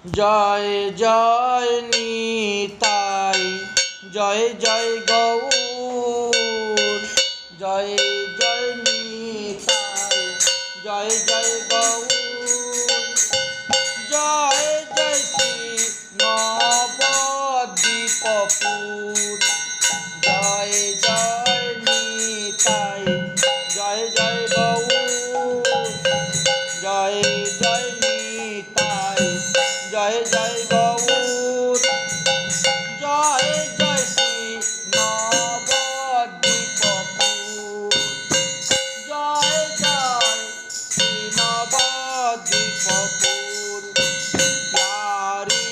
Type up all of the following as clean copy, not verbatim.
জয় জয় নিতাই, জয় জয় গৌর, জয় জয় নিতাই, জয় জয় গৌর, জয় জয় শ্রী নবদ্বীপপুর, জয় জয় নিতাই, জয় জয় গৌর, জয় জয় নিতাই, জয় জয় গৌর, জয় জয় শ্রী নবদ্বীপপুর, জয় জয় শ্রী নবদ্বীপপুর। প্যারি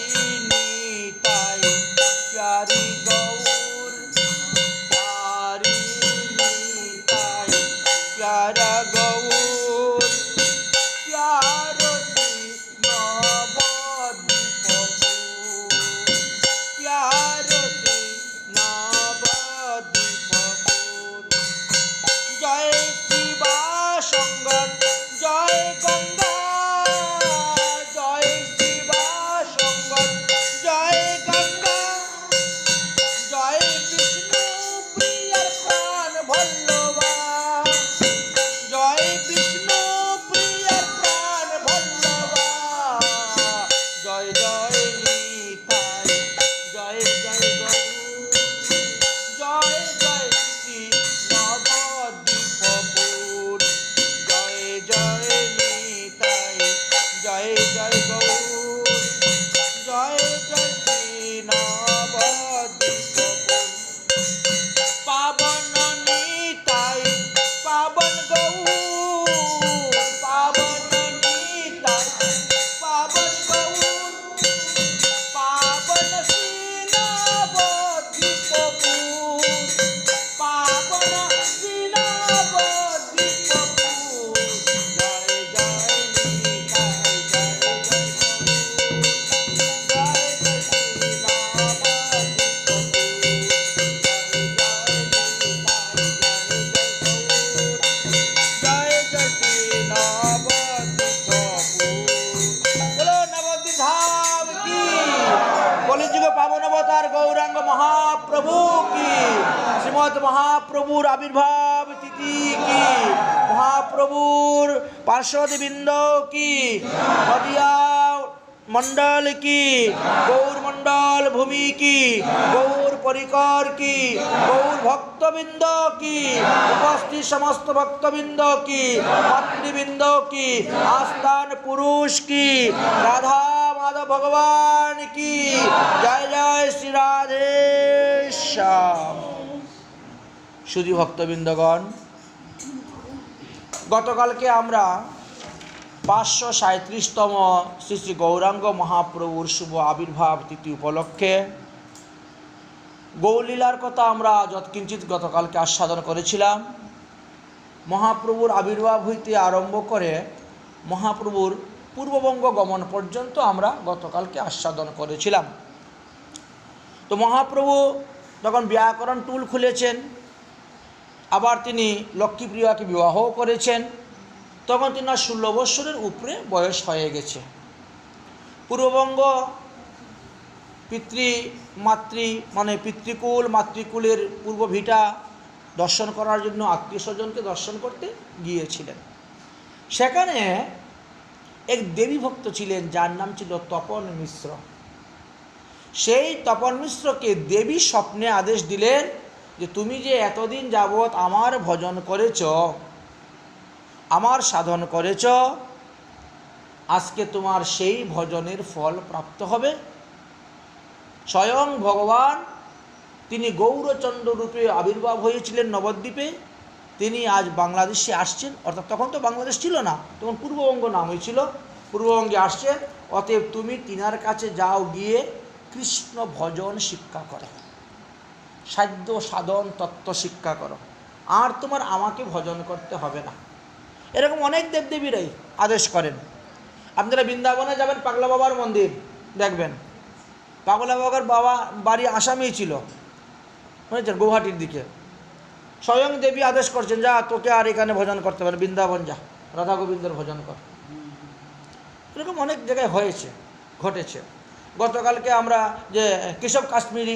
নিতাই, প্যারি গৌর, প্যারি নিতাই, প্যারা গৌর, প্যারো শ্রী নবদ্বীপপুর, প্যারো শ্রী নবদ্বীপপুর। জয় শিবা সঙ্গত, জয় গঙ্গা, জয় শিবা সঙ্গত, জয় গঙ্গা, জয় বিষ্ণু প্রিয়ার প্রাণ ভল্লভা, জয় বিষ্ণু প্রিয়ার প্রাণ ভল্লভা, জয় জয় নিতাই, জয় জয় গৌর, জয় জয় শ্রী নবদ্বীপপুর, জয় জয় নিতাই, জয় জয় গৌর, জয় জয় শ্রী নবদ্বীপপুর। পাবন নিতাই, পাবন গৌর, পাবন নিতাই, পাবন গৌর, পাবন শ্রী নবদ্বীপপুর, পাবন শ্রী নবদ্বীপপুর, জয় জয় নিতাই, জয় জয় গৌর, জয় জয় শ্রী নবদ্বীপপুর, জয় জয় শ্রী নবদ্বীপপুর। বলো নবদ্বীপ ধাম কি, কলিযুগ পাবন অবতার গৌরাঙ্গ মহাপ্রভু কি, শ্রীমৎ মহাপ্রভুর আবির্ভাব তিথি কি, মহাপ্রভুর পার্শ্বদবৃন্দ কি, নদিয়া মন্ডল কি, গৌর মন্ডল ভূমি কি, গৌর পরিকর কি, গৌর ভক্তবৃন্দ কি, উপস্থিত সমস্ত ভক্তবৃন্দ কি, মাতৃবৃন্দ কি, আস্থান পুরুষ কি, রাধা মাধব ভগবান কি, জয় জয় শ্রী রাধে শ্যাম। শুধু ভক্তবৃন্দগণ, গতকালকে আমরা 537তম শ্রী শ্রী গৌরাঙ্গ মহাপ্রভুর শুভ আবির্ভাব তিথি উপলক্ষে গৌরলীলার কথা আমরা যৎকিঞ্চিৎ গতকালকে আস্বাদন করেছিলাম। মহাপ্রভুর আবির্ভাব হইতে আরম্ভ করে মহাপ্রভুর পূর্ববঙ্গ গমন পর্যন্ত আমরা গতকালকে আস্বাদন করেছিলাম। তো মহাপ্রভু যখন ব্যাকরণ টুল খুলেছেন, আবার তিনি লক্ষ্মীপ্রিয়াকে বিবাহ করেছেন, তখন তিনার 16 বৎসরের উপরে বয়স হয়ে গেছে। পূর্ববঙ্গ পিতৃকুল মাতৃকুলের পূর্ব ভিটা দর্শন করার জন্য আত্মীয় স্বজনকে দর্শন করতে গিয়েছিলেন। সেখানে এক দেবী ভক্ত ছিলেন যার নাম ছিল তপন মিশ্র। সেই তপন মিশ্রকে দেবী স্বপ্নে আদেশ দিলেন যে তুমি যে এতদিন যাবৎ আমার ভজন করেছ, আমার সাধন করেছ, আজকে তোমার সেই ভজনের ফল প্রাপ্ত হবে। স্বয়ং ভগবান তিনি গৌরচন্দ্র রূপে আবির্ভাব হয়েছিলেন নবদ্বীপে, তিনি আজ বাংলাদেশে আসছেন, অর্থাৎ তখন তো বাংলাদেশ ছিল না, তখন পূর্ববঙ্গ নাম হয়েছিল, পূর্ববঙ্গে আসছেন। অতএব তুমি তিনার কাছে যাও, গিয়ে কৃষ্ণ ভজন শিক্ষা করো, সাধ্য সাধন তত্ত্ব শিক্ষা করো, আর তোমার আমাকে ভজন করতে হবে না। এরকম অনেক দেবদেবীরাই আদেশ করেন। আপনারা বৃন্দাবনে যাবেন, পাগলা বাবার মন্দির দেখবেন। পাগলা বাবার বাবা বাড়ি আসামেই ছিল, বুঝেছেন, গৌহাটির দিকে। স্বয়ং দেবী আদেশ করছেন, যা তোকে আর এখানে ভজন করতে পারে, বৃন্দাবন যা, রাধা গোবিন্দর ভজন কর। এরকম অনেক জায়গায় হয়েছে, ঘটেছে। গতকালকে আমরা যে কেশব কাশ্মীরি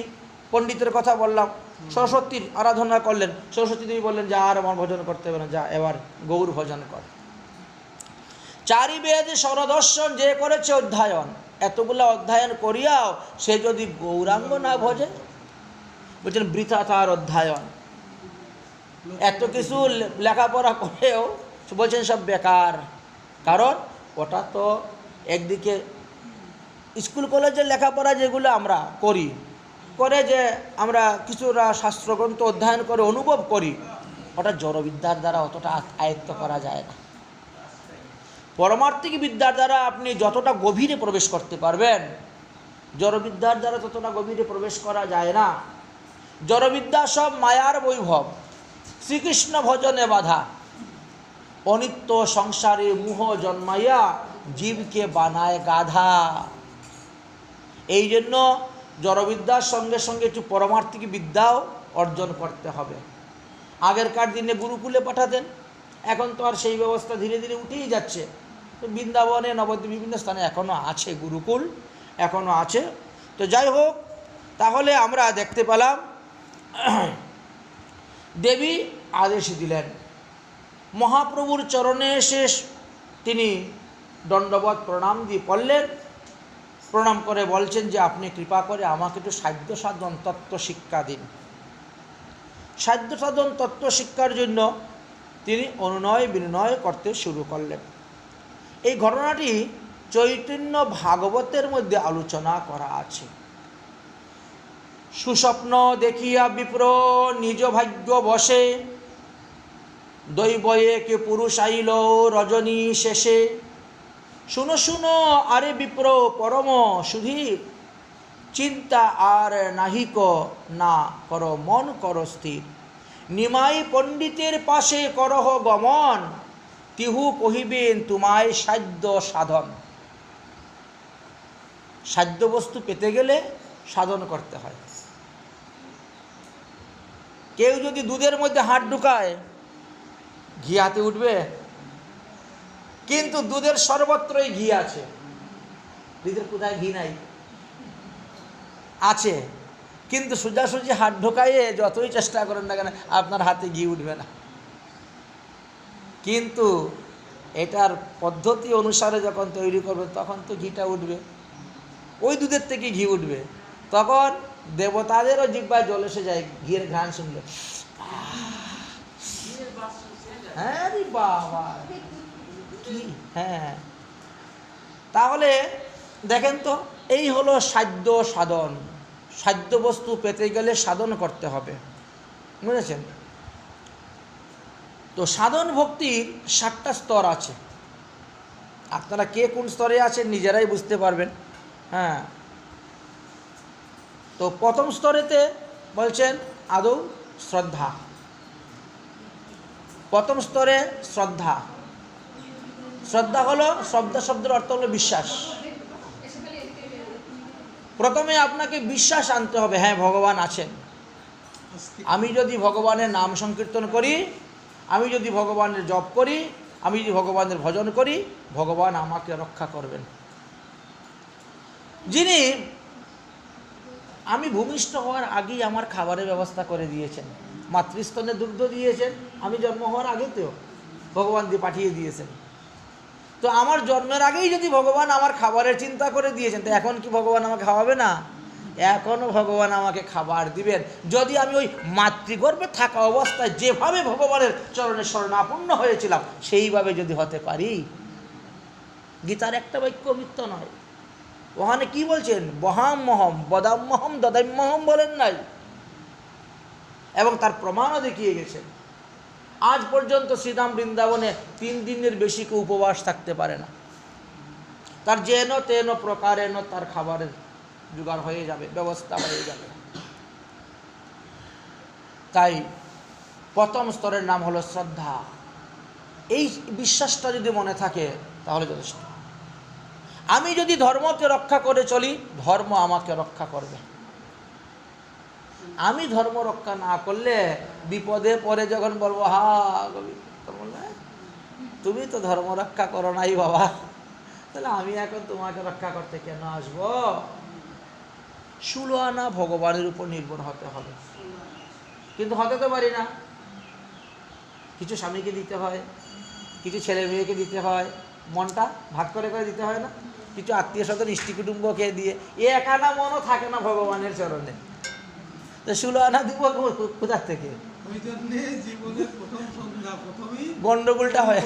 পণ্ডিতের কথা বললাম, সরস্বতীর আরাধনা করলেন, সরস্বতী দেবী বললেন যে আর আমার ভজন করতে হবে না, যা এবার গৌর ভজন কর। চারি বেদ স্বরদর্শন যে করেছে অধ্যয়ন, এতগুলো অধ্যয়ন করিয়াও সে যদি গৌরাঙ্গ না ভজে, বলছেন বৃথা তার অধ্যয়ন। এত কিছু লেখাপড়া করেও বলছেন সব বেকার। কারণ ওটা তো একদিকে স্কুল কলেজের লেখাপড়া যেগুলো আমরা করি, করে যে আমরা কিছুটা শাস্ত্রগ্রন্থ অধ্যয়ন করে অনুভব করি, ওটা জড়বিদ্যার দ্বারা অতটা আয়ত্ত করা যায় না। পরমার্থিক বিদ্যার দ্বারা আপনি যতটা গভীরে প্রবেশ করতে পারবেন, জড়বিদ্যার দ্বারা ততটা গভীরে প্রবেশ করা যায় না। জড়বিদ্যা সব মায়ার বৈভব, শ্রীকৃষ্ণ ভজনে বাধা, অনিত্য সংসারে মোহ জন্মাইয়া জীবকে বানায় গাধা। এই জন্য জড়বিদ্যার সঙ্গে সঙ্গে একটু পরমার্থিক বিদ্যাও অর্জন করতে হবে। আগেরকার দিনে গুরুকুলে পাঠাতেন, এখন তো আর সেই ব্যবস্থা ধীরে ধীরে উঠেই যাচ্ছে। বৃন্দাবনে, নবদ্বীপ বিভিন্ন স্থানে এখনও আছে গুরুকুল, এখনও আছে। তো যাই হোক, তাহলে আমরা দেখতে পেলাম দেবী আদেশ দিলেন, মহাপ্রভুর চরণে এসে তিনি দণ্ডবত প্রণাম দিয়ে পড়লেন। প্রণাম করে বলছেন যে আপনি কৃপা করে আমাকে একটু সাধ্য সাধন তত্ত্ব শিক্ষা দিন। সাধ্য সাধন তত্ত্ব শিক্ষার জন্য তিনি অনুনয় বিনয় করতে শুরু করলেন। এই ঘটনাটি চৈতন্য ভাগবতের মধ্যে আলোচনা করা আছে। সুস্বপ্ন দেখিয়া বিপ্র নিজ ভাগ্য বসে, দৈবয়ে কে পুরুষ আইল রজনী শেষে। শুনো শুনো আরে বিপ্র পরম সুধীর, চিন্তা আর নাহিক না কর মন কর স্থির। নিমাই পণ্ডিতের পাশে করহ গমন, তিহু কহিবেন তোমায় সাধ্য সাধন। সাধ্য বস্তু পেতে গেলে সাধন করতে হয়। কেউ যদি দুধের মধ্যে হাত ঢুকায়, ঘি হাতে উঠবে? কিন্তু দুধের সর্বত্রই ঘি আছে, দুধের কোথায় ঘি নাই? আছে, কিন্তু সোজাসুজি হাত ঢোকাইয়ে যতই চেষ্টা করেন না কেন আপনার হাতে ঘি উঠবে না। কিন্তু এটার পদ্ধতি অনুসারে যখন তৈরি করবে তখন তো ঘিটা উঠবে, ওই দুধের থেকে ঘি উঠবে। তখন দেবতাদেরও জিহ্বায় জল এসে যায় ঘিয়ের ঘ্রাণ শুনলে। হ্যাঁ রে বাবা, কি! হ্যাঁ, তাহলে দেখেন তো, এই হলো সাধ্য সাধন। সাধ্য বস্তু পেতে গেলে সাধন করতে হবে, বুঝেছেন? তো সাধন ভক্তির 7টা স্তর আছে। আপনারা কে কোন স্তরে আছেন নিজেরাই বুঝতে পারবেন। হ্যাঁ, তো প্রথম স্তরেতে বলছেন আদৌ শ্রদ্ধা। প্রথম স্তরে শ্রদ্ধা। শ্রদ্ধা হলো, শ্রদ্ধা শব্দের অর্থ হলো বিশ্বাস। প্রথমে আপনাকে বিশ্বাস আনতে হবে, হ্যাঁ ভগবান আছেন। আমি যদি ভগবানের নাম সংকীর্তন করি, আমি যদি ভগবানের জপ করি, আমি যদি ভগবানের ভজন করি, ভগবান আমাকে রক্ষা করবেন। যিনি আমি ভূমিষ্ঠ হওয়ার আগেই আমার খাবারের ব্যবস্থা করে দিয়েছেন, মাতৃস্তনে দুগ্ধ দিয়েছেন, আমি জন্ম হওয়ার আগে তো ভগবান দিয়ে পাঠিয়ে দিয়েছেন। তো আমার জন্মের আগেই যদি ভগবান আমার খাবারের চিন্তা করে দিয়েছেন, তো এখন কি ভগবান আমাকে খাওয়াবে না? এখনও ভগবান আমাকে খাবার দিবেন, যদি আমি ওই মাতৃগর্ভে থাকা অবস্থায় যেভাবে ভগবানের চরণে শরণাপন্ন হয়েছিলাম সেইভাবে যদি হতে পারি। গীতার একটা বাক্য মিথ্যা নয়। ওখানে কি বলছেন? বহাম্মহম বদাম্মহম দদাম্মহম বলেন নাই, এবং তার প্রমাণও দেখিয়ে গেছেন। আজ পর্যন্ত শ্রীধাম বৃন্দাবনে 3 দিনের বেশি কেউ উপবাস থাকতে পারে না। তার যেন তেন প্রকারেণ তার খাবারের জোগাড় হয়ে যাবে, ব্যবস্থা হয়ে যাবে। তাই প্রথম স্তরের নাম হলো শ্রদ্ধা। এই বিশ্বাসটা যদি মনে থাকে তাহলে যথেষ্ট। আমি যদি ধর্মকে রক্ষা করে চলি, ধর্ম আমাকে রক্ষা করবে। আমি ধর্ম রক্ষা না করলে বিপদে পড়ে যখন বলবো, হা তুমি তো ধর্ম রক্ষা করো নাই বাবা, তাহলে আমি এখন তোমাকে রক্ষা করতে কেন আসবো? 16 আনা ভগবানের উপর নির্ভর হতে হবে, কিন্তু হতে তো পারি না। কিছু স্বামীকে দিতে হয়, কিছু ছেলে মেয়েকে দিতে হয়, মনটা ভাগ করে করে দিতে হয় না, কিছু আত্মীয় স্বজন ইষ্টি কুটুম্বকে দিয়ে, এক আনা মনও থাকে না ভগবানের চরণে। তো 16 আনা দিব কোথার থেকে? গন্ডগোলটা হয়।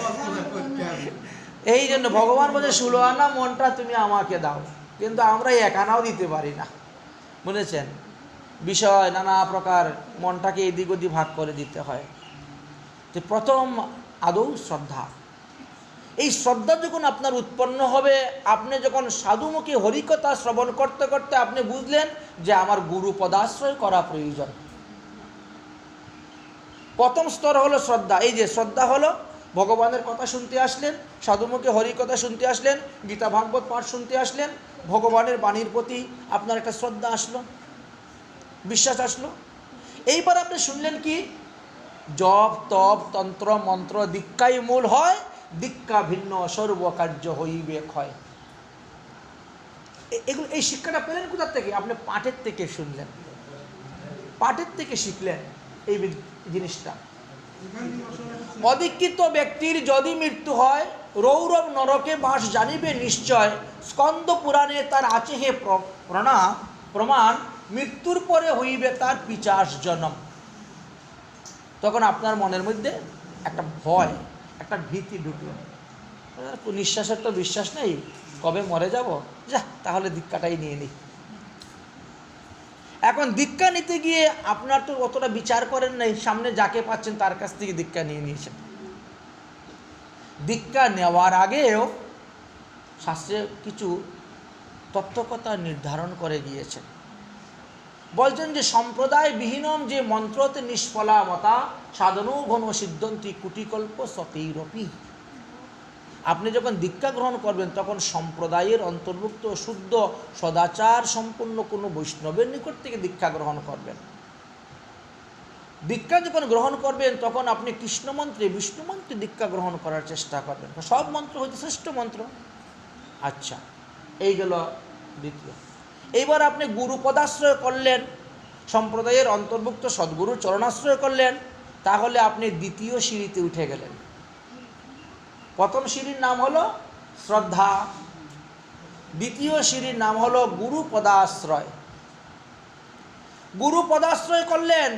এই জন্য ভগবান বলে 16 আনা মনটা তুমি আমাকে দাও, কিন্তু আমরা 1 আনাও দিতে পারি না, বুঝেছেন? বিষয় নানা প্রকার, মনটাকে এদিক ওদিক ভাগ করে দিতে হয়। তো প্রথম আদৌ শ্রদ্ধা। এই শ্রদ্ধা যখন আপনার উৎপন্ন হবে, আপনি যখন সাধুমুখী হরিকথা শ্রবণ করতে করতে আপনি বুঝলেন যে আমার গুরু পদাশ্রয় করা প্রয়োজন। প্রথম স্তর হলো শ্রদ্ধা। এই যে শ্রদ্ধা হলো ভগবানের কথা শুনতে আসলেন, সাধুমুখী হরিকথা শুনতে আসলেন, গীতা ভাগবত পাঠ শুনতে আসলেন, ভগবানের বাণীর প্রতি আপনার একটা শ্রদ্ধা আসলো, বিশ্বাস আসলো। এইবার আপনি শুনলেন কি? জপ তপ তন্ত্র মন্ত্র দীক্ষাই মূল হয়, দীক্ষা ভিন্ন সর্বকার্য হইবে ক্ষয়। এগুলো, এই শিক্ষাটা পেলেন কোথার থেকে? আপনি পাঠের থেকে শুনলেন, পাঠের থেকে শিখলেন এই জিনিসটা। অদীক্ষিত ব্যক্তির যদি মৃত্যু হয়, রৌরব নরকে বাস জানিবে নিশ্চয়। স্কন্দ পুরাণে তার আছে হে প্রমাণ, মৃত্যুর পরে হইবে তার পিচাস জনম। তখন আপনার মনের মধ্যে একটা ভয়, একটা ভীতি ঢুকলো, নিঃশ্বাসের তো বিশ্বাস নেই, কবে মরে যাব, যা তাহলে দীক্ষাটাই নিয়ে নিই। এখন দীক্ষা নিতে গিয়ে আপনার তো অতটা বিচার করেন নাই, সামনে যাকে পাচ্ছেন তার কাছ থেকে দীক্ষা নিয়ে নিয়েছেন। দীক্ষা নেওয়ার আগেও শাস্ত্রে কিছু তত্ত্বকথা নির্ধারণ করে গিয়েছেন। বলছেন যে সম্প্রদায় বিহীনম যে মন্ত্রতে নিষ্ফলা মতা, সাধনও ঘন সিদ্ধন্তি কুটিকল্প সতৈরপি। আপনি যখন দীক্ষা গ্রহণ করবেন তখন সম্প্রদায়ের অন্তর্ভুক্ত শুদ্ধ সদাচার সম্পন্ন কোনো বৈষ্ণবের নিকট থেকে দীক্ষা গ্রহণ করবেন। দীক্ষা যখন গ্রহণ করবেন তখন আপনি কৃষ্ণ মন্ত্রে বিষ্ণু মন্ত্রে দীক্ষা গ্রহণ করার চেষ্টা করবেন। সব মন্ত্র হইতে শ্রেষ্ঠ মন্ত্র। আচ্ছা, এই গেল দ্বিতীয়। এইবার আপনি গুরু পদাশ্রয় করলেন, সম্প্রদায়ের অন্তর্ভুক্ত সদ্গুরু চরণাশ্রয় করলেন, তাহলে আপনি দ্বিতীয় সিঁড়িতে উঠে গেলেন। প্রথম সিঁড়ির নাম হলো শ্রদ্ধা, দ্বিতীয় সিঁড়ির নাম হলো গুরু পদাশ্রয়। গুরু পদাশ্রয় করলেন,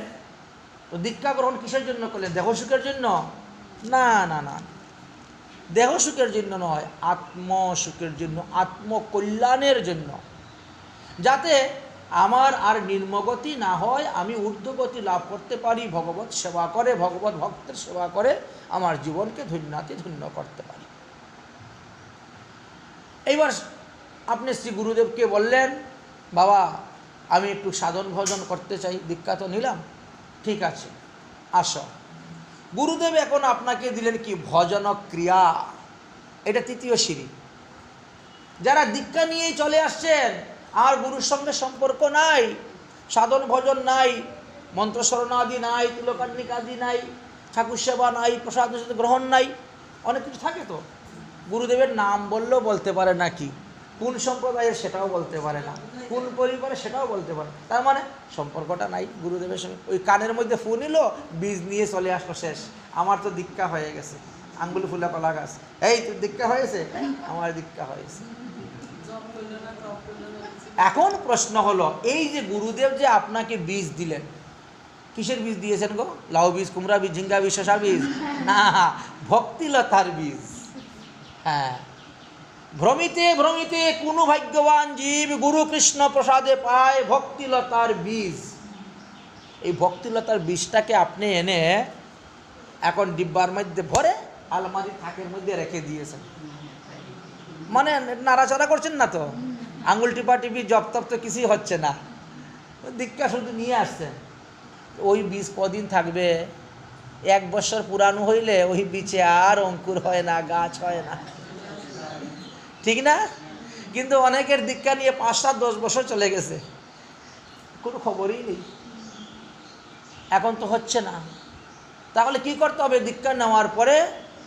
তো দীক্ষা গ্রহণ কিসের জন্য করলেন? দেহ সুখের জন্য? না না না, দেহ সুখের জন্য নয়, আত্মসুখের জন্য, আত্মকল্যাণের জন্য, যাতে আমার আর নিম্নগতি না হয়, আমি ঊর্ধ্বগতি লাভ করতে পারি, ভগবত সেবা করে, ভগবত ভক্তের সেবা করে আমার জীবনকে ধন্যাতি ধন্য করতে পারি। এইবার আপনি শ্রী গুরুদেবকে বললেন, বাবা আমি একটু সাধন ভজন করতে চাই, দীক্ষা তো নিলাম, ঠিক আছে আসো। গুরুদেব এখন আপনাকে দিলেন কি? ভজন ক্রিয়া। এটা তৃতীয় সিঁড়ি। যারা দীক্ষা নিয়েই চলে আসছেন, আর গুরুর সঙ্গে সম্পর্ক নাই, সাধন ভজন নাই, মন্ত্রস্মরণ আদি নাই, তিলকান্নিক আদি নাই, ঠাকুর সেবা নাই, প্রসাদ গ্রহণ নাই, অনেক কিছু থাকে তো। গুরুদেবের নাম বললেও বলতে পারে না, কি কোন সম্প্রদায়ের সেটাও বলতে পারে না, কোন পরিবারে সেটাও বলতে পারে, তার মানে সম্পর্কটা নাই গুরুদেবের সঙ্গে। ওই কানের মধ্যে ফু নিল, বীজ নিয়ে চলে আসলো, শেষ, আমার তো দীক্ষা হয়ে গেছে। আঙ্গুল ফুলা কলা গাছ, এই তোর দীক্ষা হয়েছে? আমার দীক্ষা হয়েছে। এখন প্রশ্ন হলো, এই যে গুরুদেব যে আপনাকে বীজ দিলেন, কিসের বীজ দিয়েছেন গো? লাউ বীজ, কুমড়া বীজ, ঝিঙ্গা বীজ, শশা বীজ? না, ভক্তিলতার বীজ। হ্যাঁ, ভ্রমিতে ভ্রমিতে কোনো ভাগ্যবান জীব গুরু কৃষ্ণ প্রসাদে পায় ভক্তিলতার বীজ। এই ভক্তিলতার বীজটাকে আপনি এনে এখন ডিব্বার মধ্যে ভরে আলমারি থাকের মধ্যে রেখে দিয়েছেন। মানে নাড়াচাড়া করছেন না তো, আঙুল টিপা টিপি জপ তপ তো কিছুই হচ্ছে না, দীক্ষা শুধু নিয়ে আসছেন। ওই বীজ কদিন থাকবে? 1 বছর পুরানো হইলে ওই বীজে আর অঙ্কুর হয় না, গাছ হয় না, ঠিক না? কিন্তু অনেকের দীক্ষা নিয়ে 5, 7, 10 বছর চলে গেছে, কোনো খবরই নেই, এখন তো হচ্ছে না। তাহলে কি করতে হবে? দীক্ষা নেওয়ার পরে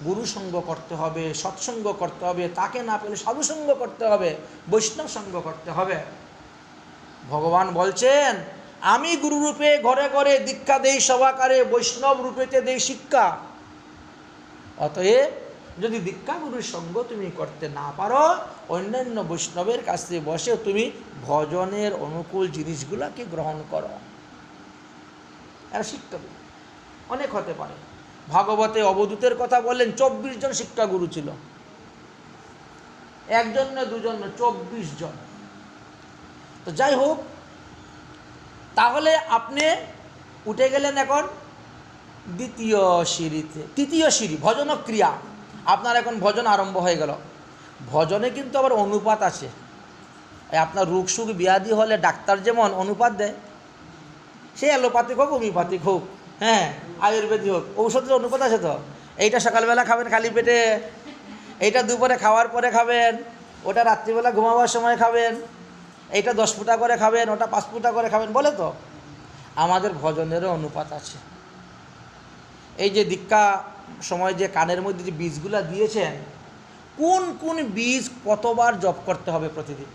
গুরু সঙ্গ করতে হবে, সৎসঙ্গ করতে হবে, তাকে না পেলে সাধুসঙ্গ করতে হবে, বৈষ্ণব সঙ্গ করতে হবে। ভগবান বলছেন, আমি গুরুরূপে ঘরে ঘরে দীক্ষা দেই সবাকারে, বৈষ্ণব রূপেতে দেই শিক্ষা। অতএব যদি দীক্ষা গুরুর সঙ্গ তুমি করতে না পারো, অন্যান্য বৈষ্ণবের কাছে বসে তুমি ভজনের অনুকূল জিনিসগুলোকে গ্রহণ করো। এরা শিক্ষা অনেক হতে পারে। ভাগবতে অবধূতের কথা বললেন, 24 জন শিক্ষাগুরু ছিল, একজন না দুজন না, 24 জন। তো যাই হোক, তাহলে আপনি উঠে গেলেন এখন দ্বিতীয় সিঁড়িতে, তৃতীয় সিঁড়ি ভজন ক্রিয়া। আপনার এখন ভজন আরম্ভ হয়ে গেল। ভজনে কিন্তু আবার অনুপাত আছে। আপনার রোগ সুখ ব্যাধি হলে ডাক্তার যেমন অনুপাত দেয়, সে অ্যালোপ্যাথিক হোক, হোমিওপ্যাথিক হোক, হ্যাঁ, আয়ুর্বেদিক হোক, ঔষধের অনুপাত আছে তো। এইটা সকালবেলা খাবেন খালি পেটে, এইটা দুপুরে খাওয়ার পরে খাবেন, ওটা রাত্রিবেলা ঘুমাবার সময় খাবেন, এইটা 10 ফুটা করে খাবেন, ওটা 5 ফুটা করে খাবেন, বলে তো। আমাদের ভজনেরও অনুপাত আছে। এই যে দীক্ষা সময় যে কানের মধ্যে যে বীজগুলা দিয়েছেন, কোন কোন বীজ কতবার জপ করতে হবে প্রতিদিন,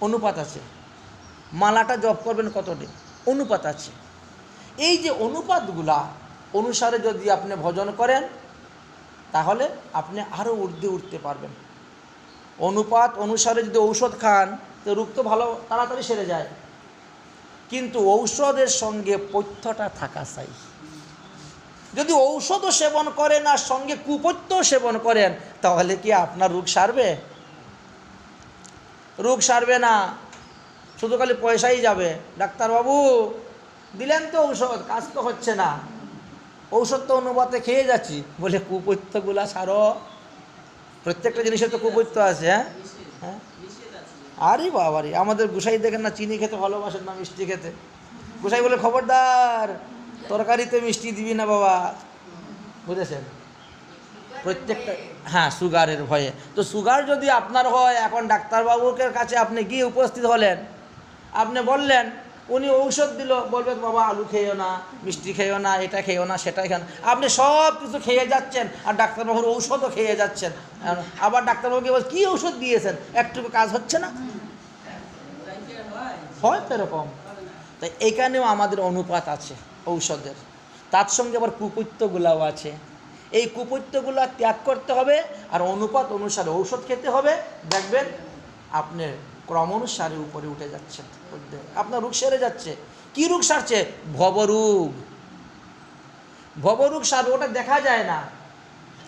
অনুপাত আছে। মালাটা জপ করবেন কতদিন, অনুপাত আছে। এই যে অনুপাতগুলা অনুসারে যদি আপনি ভজন করেন, তাহলে আপনি আরও ঊর্ধ্বে উঠতে পারবেন। অনুপাত অনুসারে যদি ঔষধ খান, তো রোগ তো ভালো তাড়াতাড়ি সেরে যায়, কিন্তু ঔষধের সঙ্গে পথ্যটা থাকা চাই। যদি ঔষধও সেবন করেন আর সঙ্গে কুপথ্য সেবন করেন, তাহলে কি আপনার রোগ সারবে? রোগ সারবে না, শুধু খালি পয়সাই যাবে। ডাক্তারবাবু দিলেন তো ঔষধ, কাজ তো হচ্ছে না, ঔষধ তো অনুপাতে খেয়ে যাচ্ছি, বলে কুপথ্যগুলা সারো। প্রত্যেকটা জিনিসের তো কুপথ্য আছে। হ্যাঁ হ্যাঁ, আরে বাবারে, আমাদের গোসাই দেখেন না, চিনি খেতে ভালোবাসেন না, মিষ্টি খেতে। গোসাই বলে, খবরদার তরকারিতে মিষ্টি দিবি না বাবা, বুঝেছেন? প্রত্যেকটা, হ্যাঁ, সুগারের ভয়ে। তো সুগার যদি আপনার হয়, এখন ডাক্তারবাবুকে কাছে আপনি গিয়ে উপস্থিত হলেন, আপনি বললেন, উনি ঔষধ দিল, বলবেন বাবা আলু খেয়েও না, মিষ্টি খেয়েও না, এটা খেয়েও না, সেটা খেয়ে না। আপনি সব কিছু খেয়ে যাচ্ছেন আর ডাক্তারবাবুর ঔষধও খেয়ে যাচ্ছেন। আবার ডাক্তারবাবুকে বল, কী ঔষধ দিয়েছেন, একটুকু কাজ হচ্ছে না, হয় তো এরকম। তাই এইখানেও আমাদের অনুপাত আছে ঔষধের, তার সঙ্গে আবার কুপথ্যগুলাও আছে। এই কুপথ্যগুলো ত্যাগ করতে হবে আর অনুপাত অনুসারে ঔষধ খেতে হবে। দেখবেন আপনি ক্রম অনুসারে উপরে উঠে যাচ্ছেন, আপনার রোগ সেরে যাচ্ছে। কি রোগ সারছে? ভবরোগ। ভবরোগ সারবে, ওটা দেখা যায় না।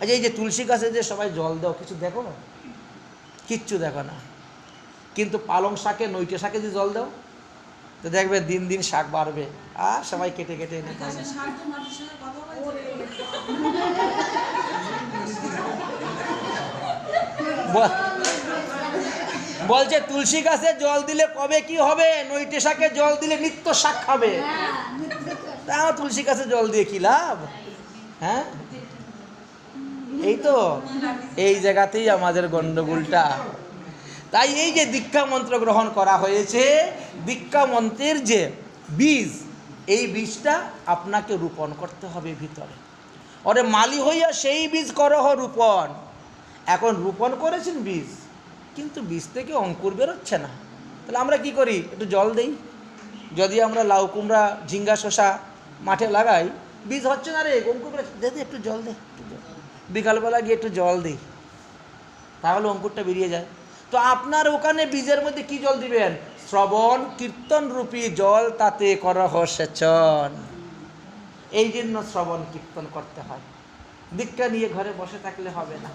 আচ্ছা, এই যে তুলসী গাছে যে সবাই জল দাও, কিছু দেখো না? কিচ্ছু দেখো না। কিন্তু পালং শাকে, নৈটে শাকে যে জল দাও, তো দেখবে দিন দিন শাক বাড়বে, আর সবাই কেটে কেটে এনে খাবে। বলছে তুলসী গাছে জল দিলে কবে কি হবে, নৈটে শাকে জল দিলে নিত্য শাক খাবে। তা তুলসী গাছে জল দিয়ে কি লাভ? হ্যাঁ, এই তো, এই জায়গাতেই আমাদের গন্ডগোলটা। তাই এই যে দীক্ষা মন্ত্র গ্রহণ করা হয়েছে, দীক্ষা মন্ত্রের যে বীজ, এই বীজটা আপনাকে রোপণ করতে হবে ভিতরে। ওরে মালি হইয়া সেই বীজ করহ রোপণ। এখন রোপণ করেছেন বীজ, কিন্তু বীজ থেকে অঙ্কুর বেরোচ্ছে না। তাহলে আমরা কি করি? একটু জল দেই। যদি আমরা লাউ কুমড়া ঝিঙ্গা শসা মাঠে লাগাই, বীজ হচ্ছে না রে, অঙ্কুর বেরোচ্ছে, একটু জল দে, বিকালবেলা গিয়ে একটু জল দিই, তাহলে অঙ্কুরটা বেরিয়ে যায়। তো আপনার ওখানে বীজের মধ্যে কি জল দিবেন? শ্রবণ কীর্তন রূপী জল, তাতে করহ সেচন। এই জন্য শ্রবণ কীর্তন করতে হয়। দীক্ষা নিয়ে ঘরে বসে থাকলে হবে না।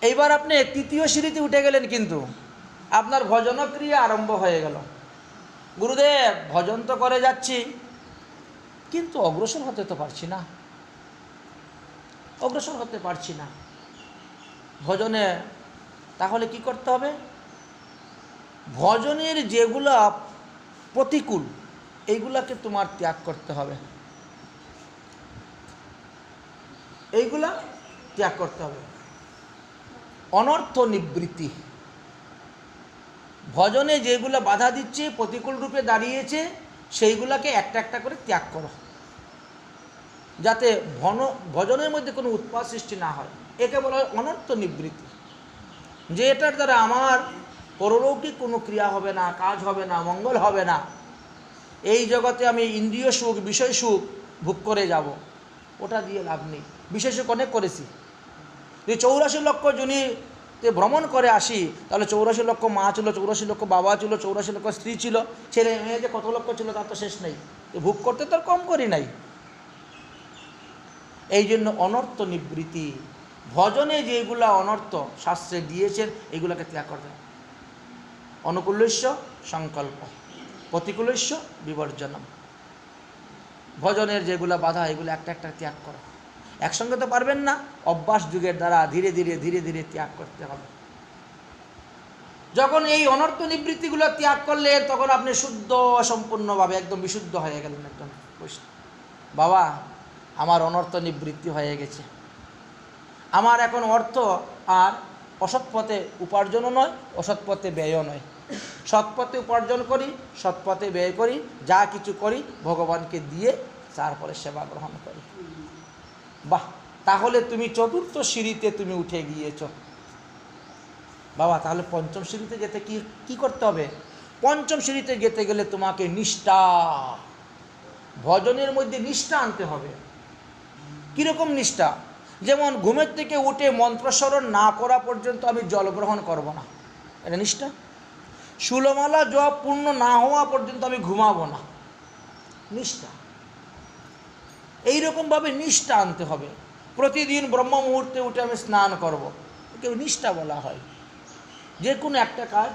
এইবার আপনি তৃতীয় সিঁড়িতে উঠে গেলেন, কিন্তু আপনার ভজনক্রিয়া আরম্ভ হয়ে গেল। গুরুদেব, ভজন তো করে যাচ্ছি, কিন্তু অগ্রসর হতে তো পারছি না, অগ্রসর হতে পারছি না ভজনে। তাহলে কি করতে হবে? ভজনের যেগুলা প্রতিকূল, এইগুলাকে তোমার ত্যাগ করতে হবে, এইগুলা ত্যাগ করতে হবে। অনর্থ নিবৃত্তি, ভজনে যেগুলো বাধা দিচ্ছে, প্রতিকূল রূপে দাঁড়িয়েছে, সেইগুলাকে একটা একটা করে ত্যাগ করো। যাতে ভজনের মধ্যে কোনো উৎপাত সৃষ্টি না হয়, একে বলা হয় অনর্থ নিবৃত্তি। যে এটার দ্বারা আমার পরলৌকিক কোনো ক্রিয়া হবে না, কাজ হবে না, মঙ্গল হবে না, এই জগতে আমি ইন্দ্রিয় সুখ, বিষয় সুখ ভোগ করে যাব, ওটা দিয়ে লাভ নেই। বিষয় সুখ অনেক করেছি। যে 84 লক্ষ জনিতে ভ্রমণ করে আসি, তাহলে 84 লক্ষ মা ছিল, 84 লক্ষ বাবা ছিল, 84 লক্ষ স্ত্রী ছিল, ছেলে মেয়ে যে কত লক্ষ ছিল তার তো শেষ নেই। ভোগ করতে তো আর কম করি নাই। এই জন্য অনর্থ নিবৃত্তি, ভজনে যেগুলা অনর্থ শাস্ত্রে দিয়েছেন এগুলোকে ত্যাগ করতে হবে। অনুকূল্যস্য সংকল্প, প্রতিকূল্যস্য বিবর্জনম। ভজনের যেগুলো বাধা এগুলো একটা একটা ত্যাগ করো। একসঙ্গে তো পারবেন না, অভ্যাস যুগের দ্বারা ধীরে ধীরে ধীরে ধীরে ত্যাগ করতে হবে। যখন এই অনর্থ নিবৃত্তিগুলো ত্যাগ করলেন তখন আপনি শুদ্ধ সম্পূর্ণভাবে একদম বিশুদ্ধ হয়ে গেলেন। একদম বাবা আমার অনর্থ নিবৃত্তি হয়ে গেছে, আমার এখন অর্থ আর অসৎ পথে উপার্জনও নয়, অসৎ পথে ব্যয়ও নয়। সৎ পথে উপার্জন করি, সৎ পথে ব্যয় করি, যা কিছু করি ভগবানকে দিয়ে তারপরে সেবা গ্রহণ করি। বাহ, তাহলে তুমি চতুর্থ সিঁড়িতে তুমি উঠে গিয়েছ বাবা। তাহলে পঞ্চম সিঁড়িতে যেতে কি করতে হবে? পঞ্চম সিঁড়িতে যেতে গেলে তোমাকে নিষ্ঠা, ভজনের মধ্যে নিষ্ঠা আনতে হবে। কীরকম নিষ্ঠা? যেমন ঘুমের থেকে উঠে মন্ত্রস্মরণ না করা পর্যন্ত আমি জল গ্রহণ করব না, এটা নিষ্ঠা। ষোলমালা জপ পূর্ণ না হওয়া পর্যন্ত আমি ঘুমাবো না, নিষ্ঠা। এইরকমভাবে নিষ্ঠা আনতে হবে। প্রতিদিন ব্রহ্ম মুহূর্তে উঠে আমি স্নান করব, কেউ নিষ্ঠা বলা হয়। যে কোনো একটা কাজ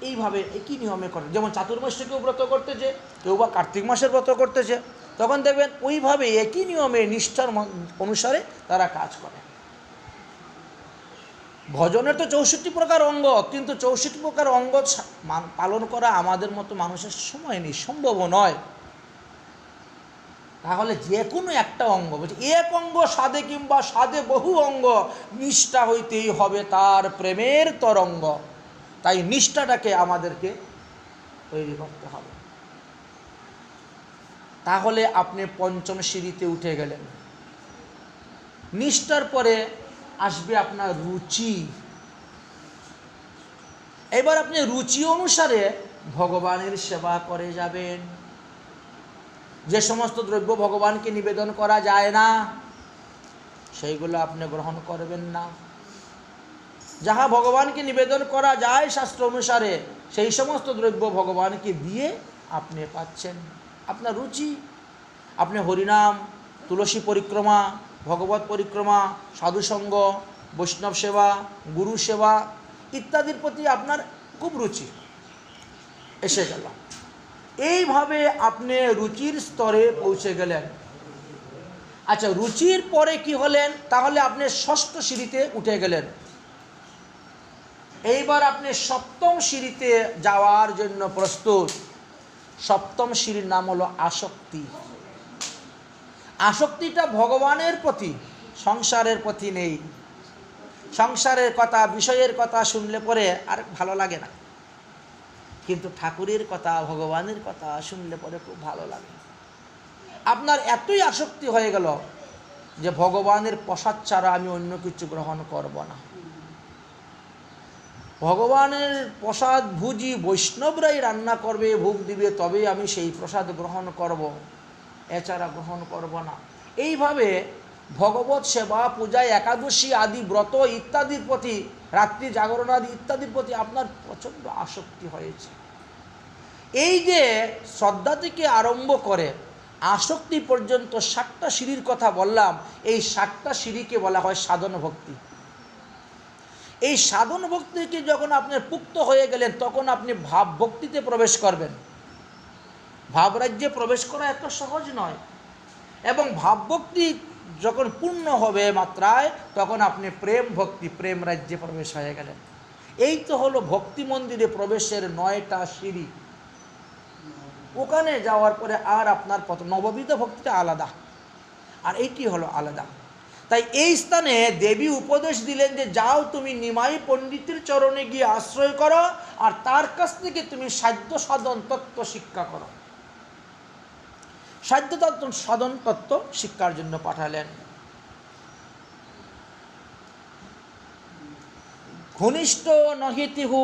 এইভাবে একই নিয়মে করে। যেমন চাতুর্মাস্যে কেউ ব্রত করতেছে, কেউ বা কার্তিক মাসের ব্রত করতেছে, তখন দেখবেন ওইভাবে একই নিয়মে নিষ্ঠার অনুসারে তারা কাজ করে। ভজনের তো 64 প্রকার অঙ্গ, কিন্তু 64 প্রকার অঙ্গ পালন করা আমাদের মতো মানুষের সময় নেই, সম্ভব নয়। তাহলে যে কোনো একটা অঙ্গ, বলছে এক অঙ্গ সাধে কিংবা সাধে বহু অঙ্গ, নিষ্ঠা হইতেই হবে তার প্রেমের তরঙ্গ। তাই নিষ্ঠাটাকে আমাদেরকে তৈরি করতে হবে। তাহলে আপনি পঞ্চম সিঁড়িতে উঠে গেলেন। নিষ্ঠার পরে আসবে আপনার রুচি। এবার আপনি রুচি অনুসারে ভগবানের সেবা করে যাবেন। যে সমস্ত দ্রব্য ভগবানকে নিবেদন করা যায় না সেইগুলো আপনি গ্রহণ করবেন না। যাহা ভগবানকে নিবেদন করা যায় শাস্ত্র অনুসারে সেই সমস্ত দ্রব্য ভগবানকে দিয়ে আপনি পাচ্ছেন। আপনার রুচি, আপনি হরিনাম, তুলসী পরিক্রমা, ভগবত পরিক্রমা, সাধুসঙ্গ, বৈষ্ণব সেবা, গুরু সেবা ইত্যাদির প্রতি আপনার খুব রুচি এসে গেল। এইভাবে আপনি রুচির স্তরে পৌঁছে গেলেন। আচ্ছা, রুচির পরে কি হলেন? তাহলে আপনি ষষ্ঠ সিঁড়িতে উঠে গেলেন। এইবার আপনি সপ্তম সিঁড়িতে যাওয়ার জন্য প্রস্তুত। সপ্তম সিঁড়ির নাম হলো আসক্তি। আসক্তিটা ভগবানের প্রতি, সংসারের প্রতি নেই। সংসারের কথা, বিষয়ের কথা শুনলে পরে আর ভালো লাগে না, কিন্তু ঠাকুরের কথা, ভগবানের কথা শুনলে পরে খুব ভালো লাগে। আপনার এতই আসক্তি হয়ে গেল যে ভগবানের প্রসাদ ছাড়া আমি অন্য কিছু গ্রহণ করব না। ভগবানের প্রসাদ ভুজি বৈষ্ণবরাই রান্না করবে, ভোগ দিবে, তবেই আমি সেই প্রসাদ গ্রহণ করব, এছাড়া গ্রহণ করব না। এইভাবে ভগবত সেবা, পূজা, একাদশী আদি ব্রত ইত্যাদির প্রতি, রাত্রি জাগরণ আদি ইত্যাদির প্রতি আপনার প্রচণ্ড আসক্তি হয়েছে। এই যে শ্রদ্ধা থেকে আরম্ভ করে আসক্তি পর্যন্ত 7টা সিঁড়ির কথা বললাম, এই 7টা সিঁড়িকে বলা হয় সাধন ভক্তি। এই সাধন ভক্তিকে যখন আপনি পুক্ত হয়ে গেলেন তখন আপনি ভাব ভক্তিতে প্রবেশ করবেন। ভাবরাজ্যে প্রবেশ করা এত সহজ নয়, এবং ভাবভক্তি যখন পূর্ণ হবে মাত্রায় তখন আপনি প্রেম ভক্তি, প্রেম রাজ্যে প্রবেশ হয়ে গেলেন। এই তো হলো ভক্তি মন্দিরে প্রবেশের 9টা সিঁড়ি। ওখানে যাওয়ার পরে আর আপনার নববিধ ভক্তিটা আলাদা, আর এইটি হলো আলাদা। তাই এই স্থানে দেবী উপদেশ দিলেন যে যাও তুমি নিমাই পণ্ডিতের চরণে গিয়ে আশ্রয় করো, আর তার কাছ থেকে তুমি সাধ্য সাধন তত্ত্ব শিক্ষা করো। সাধ্য তত্ত্ব সাধন তত্ত্ব শিক্ষার জন্য পাঠালেন। ঘনিষ্ঠ নহিতিহু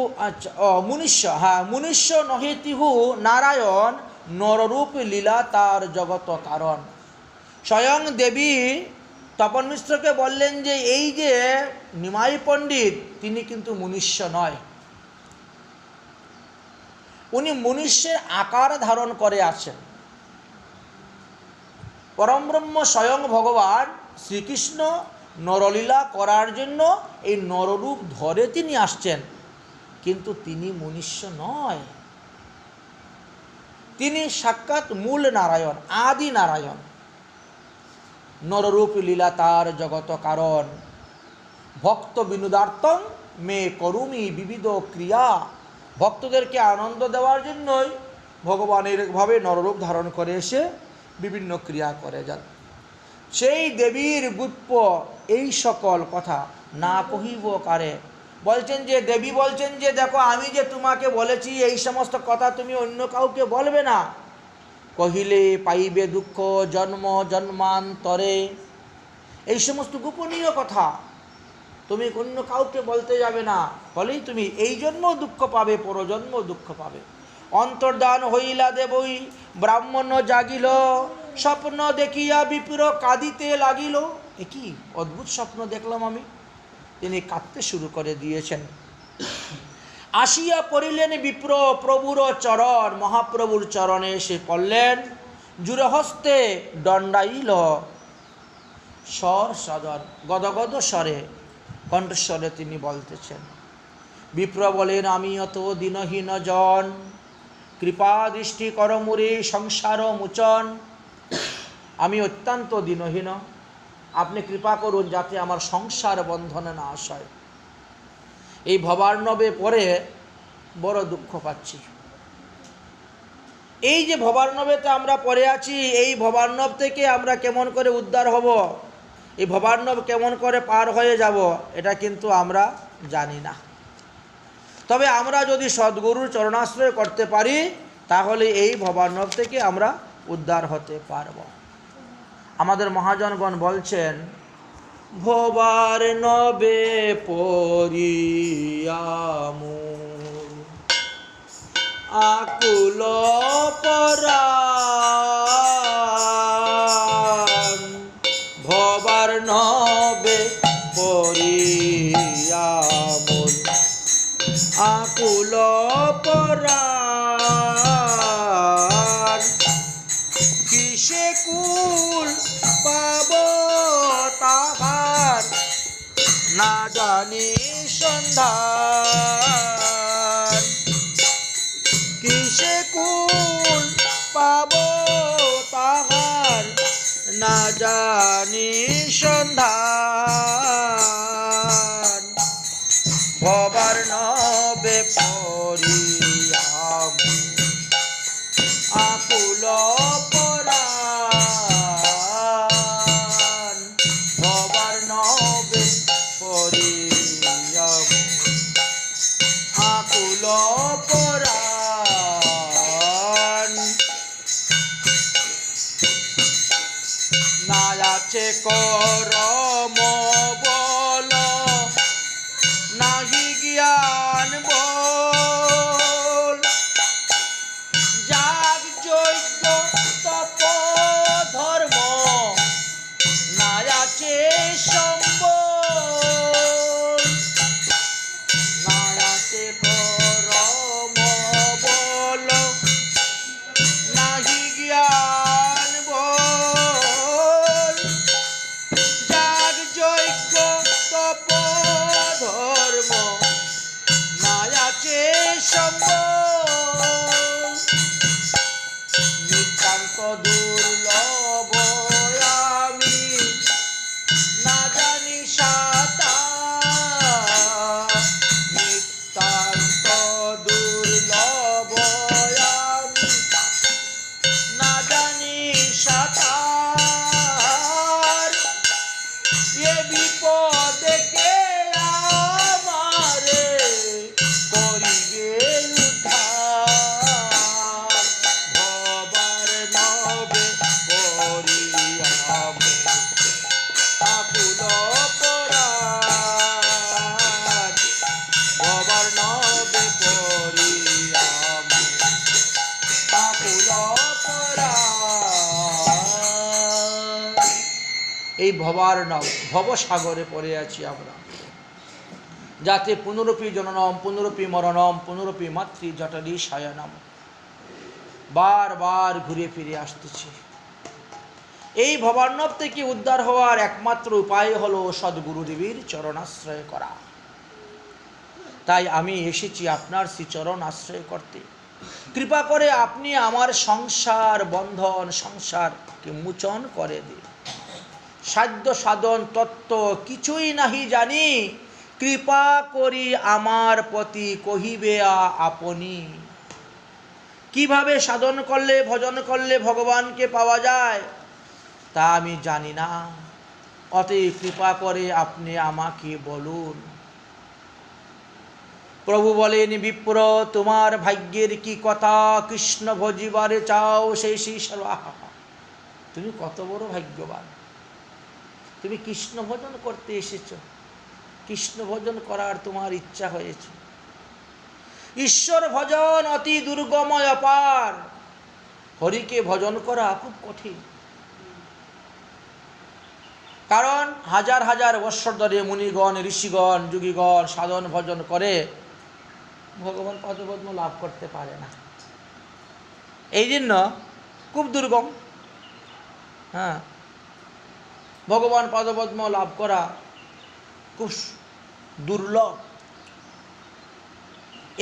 মুনিষ্য নহিতিহু নারায়ণ নররূপ লীলা তার জগত কারণ। স্বয়ং দেবী তপন মিশ্রকে বললেন যে এই যে নিমাই পণ্ডিত তিনি কিন্তু মনুষ্য নয়, উনি মনুষ্যের আকার ধারণ করে আছেন। পরমব্রহ্ম স্বয়ং ভগবান শ্রীকৃষ্ণ নরলীলা করার জন্য এই নররূপ ধরে তিনি আসছেন, কিন্তু তিনি মনুষ্য নয়, তিনি সাক্ষাৎ মূল নারায়ণ, আদি নারায়ণ। নররূপ লীলা তার জগত কারণ, ভক্ত বিনোদার্থং মে করুমি বিবিধ ক্রিয়া। ভক্তদেরকে আনন্দ দেওয়ার জন্যই ভগবান এরকমভাবে নররূপ ধারণ করে এসে বিভিন্ন ক্রিয়া করে যান। সেই দেবীর গুপ্য এই সকল কথা না কহিব কারে। বলছেন যে দেবী বলছেন যে দেখো আমি যে তোমাকে বলেছি এই সমস্ত কথা তুমি অন্য কাউকে বলবে না, কহিলে পাইবে দুঃখ জন্ম জন্মান্তরে। এই সমস্ত গোপনীয় কথা তুমি অন্য কাউকে বলতে যাবে না, বলেই তুমি এই জন্ম দুঃখ পাবে, পরজন্ম দুঃখ পাবে। অন্তর্ধান হইলা দেবই ব্রাহ্মণ জাগিল, স্বপ্ন দেখিয়া বিপ্র কাঁদিতে লাগিল। এ কি অদ্ভুত স্বপ্ন দেখলাম আমি। তিনি কাঁদতে শুরু করে দিয়েছেন। আসিয়া পড়িলেন বিপ্র প্রভুর চরণ, মহাপ্রভুর চরণে এসে পড়লেন, জুরহস্তে দণ্ডাইল স্বর সদন। গদগদ স্বরে কণ্ঠস্বরে তিনি বলতেছেন। বিপ্র বলেন আমি অত দীনহীন জন, কৃপা দৃষ্টি কর মোরে সংসার মোচন। আমি অত্যন্ত দীনহীন, আপনি কৃপা করুন যাতে আমার সংসার বন্ধনে না আসায়। এই ভবার্ণবে পরে বড় দুঃখ পাচ্ছি। এই যে ভবার্ণবেতে আমরা পড়ে আছি, এই ভবার্ণব থেকে আমরা কেমন করে উদ্ধার হব, এই ভবার্ণব কেমন করে পার হয়ে যাব, এটা কিন্তু আমরা জানি না। তবে আমরা যদি সদ্গুরুর চরণাশ্রয় করতে পারি তাহলে এই ভবার্ণব থেকে আমরা উদ্ধার হতে পারব। আমাদের মহাজনগণ বলছেন, ভবার্ণবে পড়িয়ামু আকুল পরাণ, ভবার্ণবে পড়িয়ামু আকুল পরাণ। কিসে কুল পাব তাহার না জানি সন্ধান, কিসে কুল পাব তাহার না জানি সন্ধান। ভবার্ণবে পড়িয়ামু আকুল পরাণ, ভবার্ণবে পড়িয়ামু আকুল পরাণ। না আছে করম বল, নাহি জ্ঞান বল, যাগ যজ্ঞ তপ ধর্ম না আছে সম্বল। না আছে করম বল, নাহি জ্ঞান বল, এই ভবসাগরে পড়ে আছি আমরা, যাতে পুনরপি জননম পুনরপি মরণম পুনরপি মাতৃ জটলি শয়নম, বারবার ঘুরে ফিরে আসতেছি। এই ভবার্ণব থেকে উদ্ধার হওয়ার একমাত্র উপায় হলো সদ্গুরুদেবের চরণাশ্রয় করা। তাই আমি এসেছি আপনার শ্রীচরণ আশ্রয় করতে। কৃপা করে আপনি আমার সংসার বন্ধন সংসারকে মোচন করে দিন। সাধ্য সাধন তত্ত্ব কিছুই নাহি জানি, কৃপা করি আমার প্রতি কহিবে আপনি। কিভাবে সাধন করলে ভজন করলে ভগবানকে পাওয়া যায় তা আমি জানি না, অতএব কৃপা করে আপনি আমাকে বলুন। প্রভু বলেন, বিপ্র তোমার ভাগ্যের কি কথা, কৃষ্ণ ভজিবারে চাও সেই সেবা। তুমি কত বড় ভাগ্যবান, তুমি কৃষ্ণ ভজন করতে এসেছ, কৃষ্ণ ভজন করার তোমার ইচ্ছা হয়েছে। ঈশ্বর ভজন অতি দুর্গময় অপার, হরিকে ভজন করা খুব কঠিন। কারণ হাজার হাজার বৎসর ধরে মুনিগণ ঋষিগণ যোগীগণ সাধন ভজন করে ভগবান পদপদ্ম লাভ করতে পারে না। এই জন্য খুব দুর্গম। হ্যাঁ, ভগবান পদপদ্ম লাভ করা খুব দুর্লভ।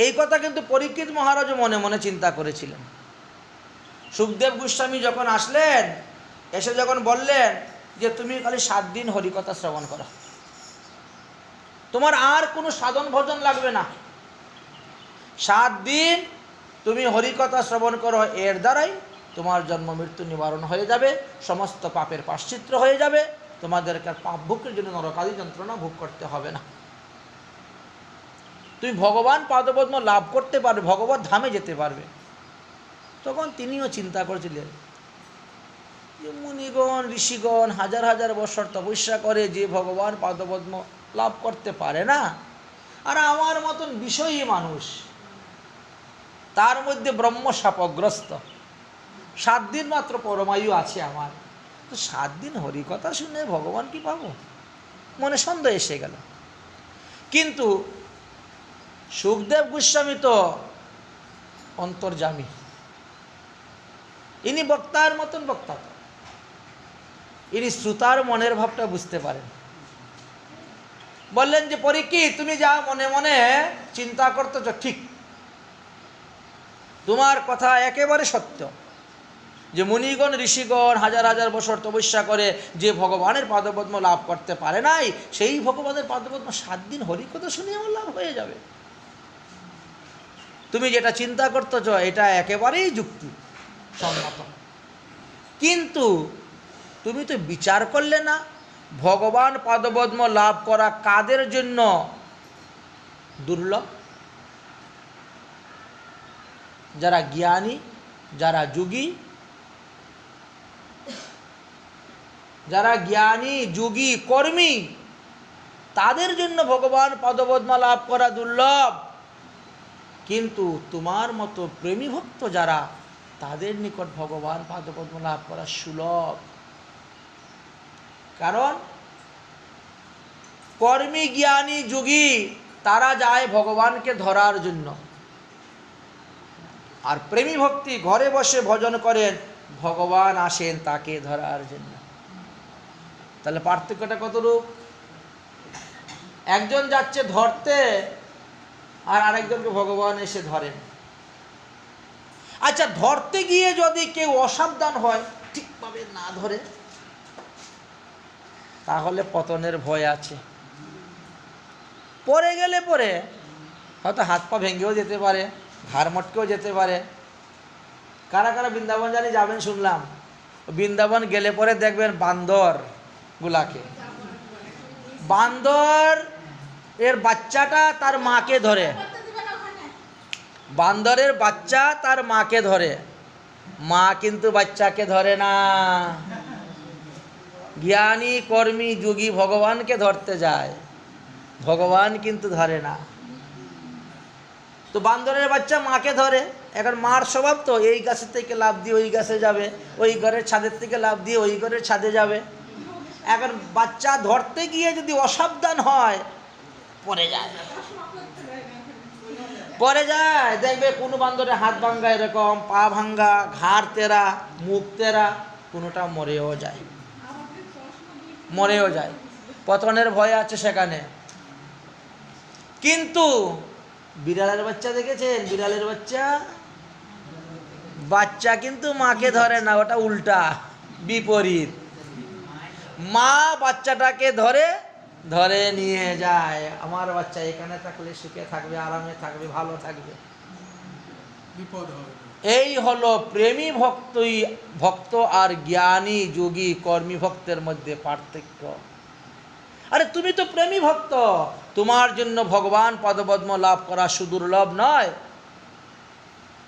এই কথা কিন্তু পরীক্ষিত মহারাজ মনে মনে চিন্তা করেছিলেন। সুখদেব গোস্বামী যখন আসলেন, এসে যখন বললেন যে তুমি খালি 7 দিন হরিকথা শ্রবণ করো, তোমার আর কোনো সাধন ভজন লাগবে না, 7 দিন তুমি হরিকথা শ্রবণ করো, এর দ্বারাই তোমার জন্ম মৃত্যু নিবারণ হয়ে যাবে, সমস্ত পাপের প্রায়শ্চিত্ত হয়ে যাবে, তোমাদেরকে পাপ ভোগের জন্য নরকাদি যন্ত্রণা ভোগ করতে হবে না, তুমি ভগবান পাদপদ্ম লাভ করতে পারবে, ভগবত ধামে যেতে পারবে। তখন তিনিও চিন্তা করেছিলেন যে মুনিগণ ঋষিগণ হাজার হাজার বছর তপস্যা করে যে ভগবান পাদপদ্ম লাভ করতে পারে না, আর আমার মতন বিষয়ী মানুষ, তার মধ্যে ব্রহ্ম শাপগ্রস্ত, 7 দিন মাত্র পরমায়ু আছে আমার, তো 7 দিন হরিকথা শুনে ভগবান কি পাবো? মনে সন্দেহ এসে গেল। কিন্তু সুখদেব গোস্বামী তো অন্তর্যামী, ইনি বক্তার মতন বক্তা, ইনি শ্রোতার মনের ভাবটা বুঝতে পারেন। বললেন যে পরীক্ষিত, তুমি যা মনে মনে চিন্তা করতেছ ঠিক, তোমার কথা একেবারে সত্য, যে মুনিগণ ঋষিগণ হাজার হাজার বছর তপস্যা করে যে ভগবানের পাদপদ্ম লাভ করতে পারে নাই, সেই ভগবানের পাদপদ্ম 7 দিন হরিকথা শুনে আমার লাভ হয়ে যাবে। তুমি যেটা চিন্তা করতেছ এটা একেবারেই যুক্তি সম্মত, কিন্তু তুমি তো বিচার করলে না ভগবান পাদপদ্ম লাভ করা কাদের জন্য দুর্লভ? যারা জ্ঞানী, যারা যোগী, যারা জ্ঞানী যোগী কর্মী, তাদের জন্য ভগবান পদপদ্ম লাভ করা দুর্লভ। কিন্তু তোমার মতো প্রেমী ভক্ত যারা, তাদের নিকট ভগবান পদপদ্ম লাভ করা সুলভ। কারণ কর্মী জ্ঞানী যোগী তারা যায় ভগবানকে ধরার জন্য, আর প্রেমী ভক্তি ঘরে বসে ভজন করেন, ভগবান আসেন তাকে ধরার জন্য। তাহলে পার্থক্যটা কতরূপ? একজন যাচ্ছে ধরতে, আর আরেকজনকে ভগবান এসে ধরেন। আচ্ছা, ধরতে গিয়ে যদি কেউ অসাবধান হয়, ঠিকভাবে না ধরে, তাহলে পতনের ভয় আছে। পরে গেলে পরে হয়তো হাত পা ভেঙেও যেতে পারে, ঘাড় মটকেও যেতে পারে। কারা কারা বৃন্দাবন জানি যাবেন শুনলাম, বৃন্দাবন গেলে পরে দেখবেন বান্দর গুলাকে, বান্দর এর বাচ্চাটা তার মাকে ধরে, বান্দরের বাচ্চা তার মাকে ধরে, মা কিন্তু বাচ্চাকে ধরে না। জ্ঞানী কর্মী যোগী ভগবানকে ধরতে যায়, ভগবান কিন্তু ধরে না। তো বান্দরের বাচ্চা মাকে ধরে, এখন মার স্বভাব তো এই গাছের থেকে লাফ দিয়ে ওই গাছে যাবে, ওই ঘরের ছাদের থেকে লাফ দিয়ে ওই ঘরের ছাদে যাবে। এখন বাচ্চা ধরতে গিয়ে যদি অসাবধান হয় পড়ে যায়, পড়ে যায়, দেখবে কোনো বান্দরে হাত ভাঙ্গা, এরকম পা ভাঙ্গা, ঘাড় তেরা, মুখ তেরা, কোনোটা মরেও যায়, মরেও যায়, পতনের ভয় আছে সেখানে। কিন্তু বিড়ালের বাচ্চা দেখেছেন? বিড়ালের বাচ্চা, বাচ্চা কিন্তু মাকে ধরে না, ওটা উল্টা, বিপরীত। মা বাচ্চাটাকে ধরে ধরে নিয়ে যায়, আমার বাচ্চা এখানে থাকলে সুখে থাকবে, আরামে থাকবে, ভালো থাকবে, বিপদ হবে। এই হলো প্রেমী ভক্ত আর জ্ঞানী যোগী কর্মী ভক্তের মধ্যে পার্থক্য। আরে তুমি তো প্রেমী ভক্ত, তোমার জন্য ভগবান পদপদ্ম লাভ করা সুদুর্লভ নয়,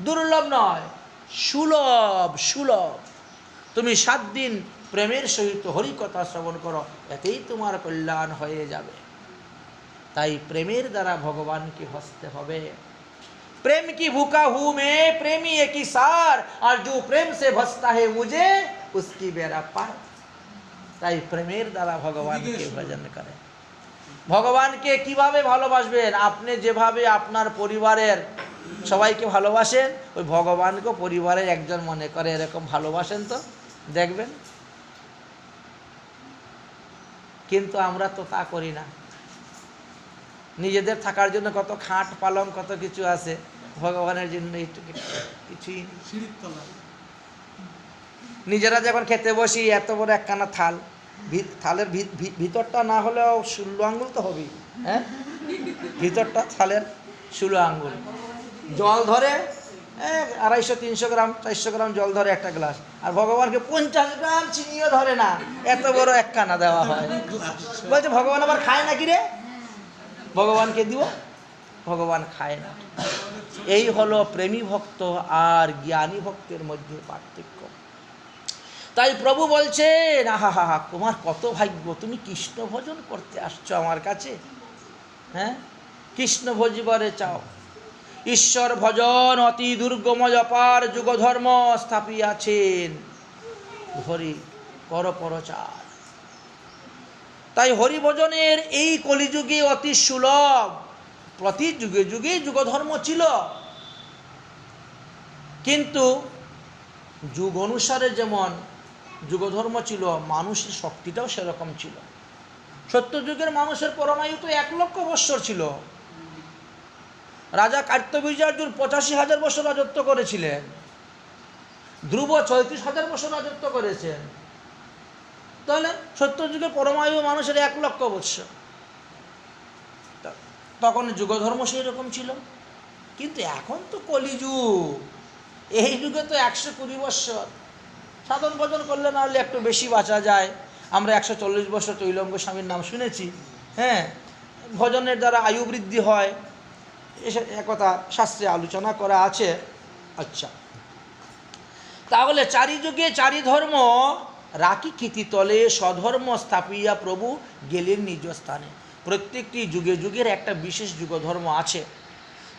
দুর্লভ নয়, সুলভ, সুলভ। তুমি 7 দিন প্রেমের সহিত হরিকথা শ্রবণ করো, এতেই তোমার কল্যাণ হয়ে যাবে। তাই প্রেমের দ্বারা ভগবানকে হসতে হবে। प्रेम की भूखा हूँ मैं, प्रेमी एक ही सार, और जो प्रेम से भसता है मुझे उसकी बेड़ा पार। তাই প্রেমের দ্বারা ভগবানকে ভজন করে। ভগবানকে কিভাবে ভালোবাসবেন? আপনি যেভাবে আপনার পরিবারের সবাইকে ভালোবাসেন, ওই ভগবানকে পরিবারের একজন মনে করে এরকম ভালোবাসেন তো দেখবেন। কিন্তু আমরা তো তা করি না। নিজেদের থাকার জন্য কত খাট পালং কত কিছু আছে, ভগবানের জন্য একটু কিছুই নেই। নিজেরা যখন খেতে বসি, এত বড় একখানা থাল, থালের ভিতরটা না হলেও 16 আঙ্গুল তো হবেই, হ্যাঁ, ভিতরটা থালের 16 আঙ্গুল, জল ধরে 250-300 গ্রাম 400 গ্রাম জল ধরে একটা গ্লাস, আর ভগবানকে 50 গ্রাম চিনিও ধরে না, এত বড় একখানা দেওয়া হয়। বলছে ভগবান আবার খায় নাকি রে? ভগবানকে দিব, ভগবান খায় না। এই হলো প্রেমী ভক্ত আর জ্ঞানী ভক্তের মধ্যে পার্থক্য। তাই প্রভু বলছেন, আহা হা হা, তোমার কত ভাগ্য, তুমি কৃষ্ণ ভজন করতে আসছো আমার কাছে, হ্যাঁ, কৃষ্ণ ভজিবারে চাও। ঈশ্বর ভজন অতি দুর্গম অপার যুগধর্ম স্থাপিয়াছেন, হরি কর পরচার। তাই হরিভজনের এই কলিযুগে অতি সুলভ। প্রতি যুগে যুগে যুগধর্ম ছিল, কিন্তু যুগ অনুসারে যেমন যুগধর্ম ছিল, মানুষের শক্তিটাও সেরকম ছিল। সত্যযুগের মানুষের পরমায়ু তো 1 লক্ষ বৎসর ছিল। রাজা কার্তবীর্যার্জুন 85,000 বছর রাজত্ব করেছিলেন, ধ্রুব 36,000 বছর রাজত্ব করেছেন। তাহলে সত্যযুগের পরমায়ু মানুষের 1 লক্ষ বৎসর, তখন যুগধর্ম সেই রকম ছিল। কিন্তু এখন তো কলিযুগ, এই যুগে তো 120 বৎসর, সাধন ভজন করলে না হলে একটু বেশি বাঁচা যায়। আমরা 140 বছর তৈলঙ্গ স্বামীর নাম শুনেছি, হ্যাঁ, ভজনের দ্বারা আয়ু বৃদ্ধি হয়, একথা শাস্ত্রে আলোচনা করা আছে। আচ্ছা, তাহলে 4 যুগে 4 ধর্ম রাখি কীর্তিতলে স্বধর্ম স্থাপিয়া প্রভু গেলেন নিজ স্থানে। প্রত্যেকটি যুগে যুগের একটা বিশেষ যুগধর্ম আছে।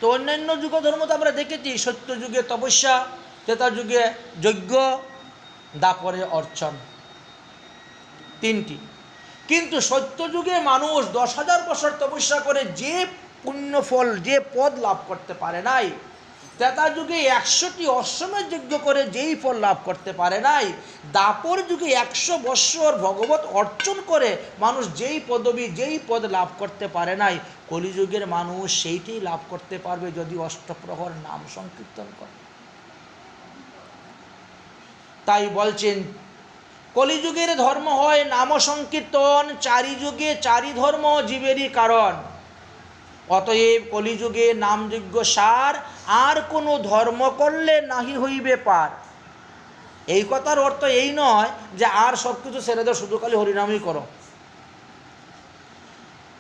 তো অন্যান্য যুগধর্ম তো আমরা দেখেছি, সত্য যুগে তপস্যা, ত্রেতা যুগে যজ্ঞ, দাপরে অর্চন, 3টি। কিন্তু সত্য যুগে মানুষ 10,000 বছর তপস্যা করে যে পুণ্যফল, যে পদ লাভ করতে পারে নাই, ত্রেতা যুগে 100টি অশ্বমেধ যজ্ঞ করে যেই ফল লাভ করতে পারে নাই, দাপর যুগে 100 বৎসর ভগবত অর্চন করে মানুষ যেই পদবী, যেই পদ লাভ করতে পারে নাই, কলিযুগের মানুষ সেইটাই লাভ করতে পারবে যদি অষ্টপ্রহর নাম সংকীর্তন করে। তাই বলছেন কলিযুগের ধর্ম হয় নাম সংকীর্তন, 4 যুগে 4 ধর্ম জীবেরই কারণ। অতএব কলিযুগে নামযজ্ঞ সার, আর কোনো ধর্ম করলে নাহি হইবে পার। এই কথার অর্থ এই নয় যে আর সব কিছু ছেড়ে দাও, শুধু খালি হরিনামই করো।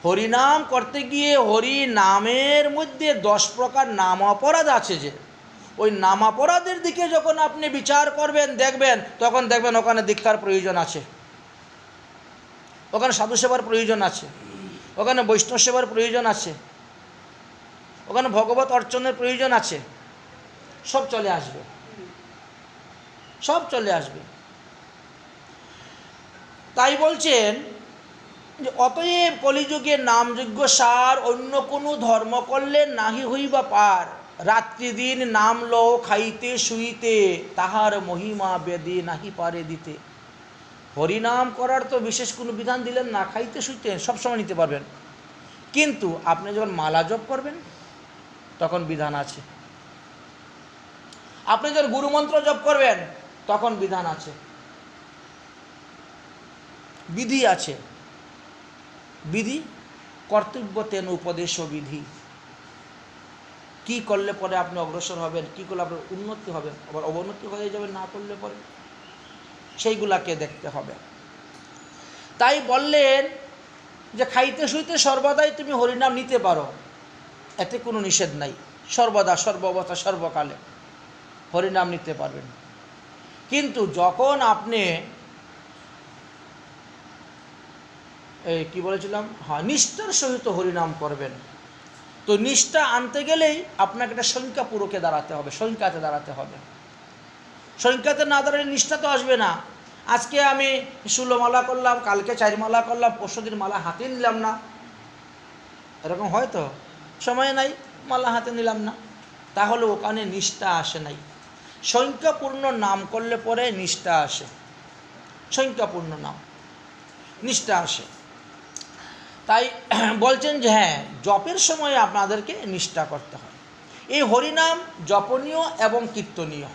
হরিনাম করতে গিয়ে হরি নামের মধ্যে 10 প্রকার নাম অপরাধ আছে, যে ওই নাম অপরাধের দিকে যখন আপনি বিচার করবেন, দেখবেন, তখন দেখবেন ওখানে দীক্ষার প্রয়োজন আছে, ওখানে সাধু সেবার প্রয়োজন আছে, ওখানে বৈষ্ণব সেবার প্রয়োজন আছে, ওখানে ভগবত অর্চনের প্রয়োজন আছে। সব চলে আসবে, সব চলে আসবে। তাই বলছেন যে অতএব কলিযুগে নামযজ্ঞ সার, অন্য কোনো ধর্ম করলে নাহি হইবা পার। রাত্রি দিন নাম লও খাইতে শুইতে, তাহার মহিমা বেদে নাহি পারে দিতে। হরিনাম করার তো বিশেষ কোনো বিধান দিলেন না, খাইতে শুইতে সবসময় নিতে পারবেন, কিন্তু আপনি যখন মালা জপ করবেন তখন বিধান আছে। আপনি যখন গুরুমন্ত্র জপ করবেন তখন বিধান আছে, বিধি আছে। বিধি কর্তব্য তেন উপদেশ বিধি। কি করলে পরে আপনি অগ্রসর হবেন, কি করলে আপনার উন্নতি হবে, আবার অবনতি হয়ে যাবে না করলে পরে, সেইগুলাকে দেখতে হবে। তাই বললেন যে খাইতে শুইতে সর্বদাই তুমি হরিনাম নিতে পারো, এতে কোনো নিষেধ নাই। সর্বদা সর্ববস্থা সর্বকালে হরিনাম নিতে পারবেন। কিন্তু যখন আপনি কি বলেছিলাম, হ্যাঁ, নিষ্ঠার সহিত হরিনাম করবেন, তো নিষ্ঠা আনতে গেলেই আপনাকে একটা সংখ্যা পুরোকে দাঁড়াতে হবে, সংখ্যাতে দাঁড়াতে হবে। সংখ্যাতে না দাঁড়ালে নিষ্ঠা তো আসবে না। আজকে আমি 16 মালা করলাম, কালকে 4 মালা করলাম, পরশুদিন মালা হাতে নিলাম না, এরকম হয় তো, সময় নাই মালা হাতে নিলাম না, তাহলে ওখানে নিষ্ঠা আসে নাই। সংখ্যাপূর্ণ নাম করলে পরে নিষ্ঠা আসে, সংখ্যাপূর্ণ নাম নিষ্ঠা আসে। তাই বলছেন যে হ্যাঁ, জপের সময় আপনাদেরকে নিষ্ঠা করতে হয়। এই হরিনাম জপনীয় এবং কীর্তনীয়,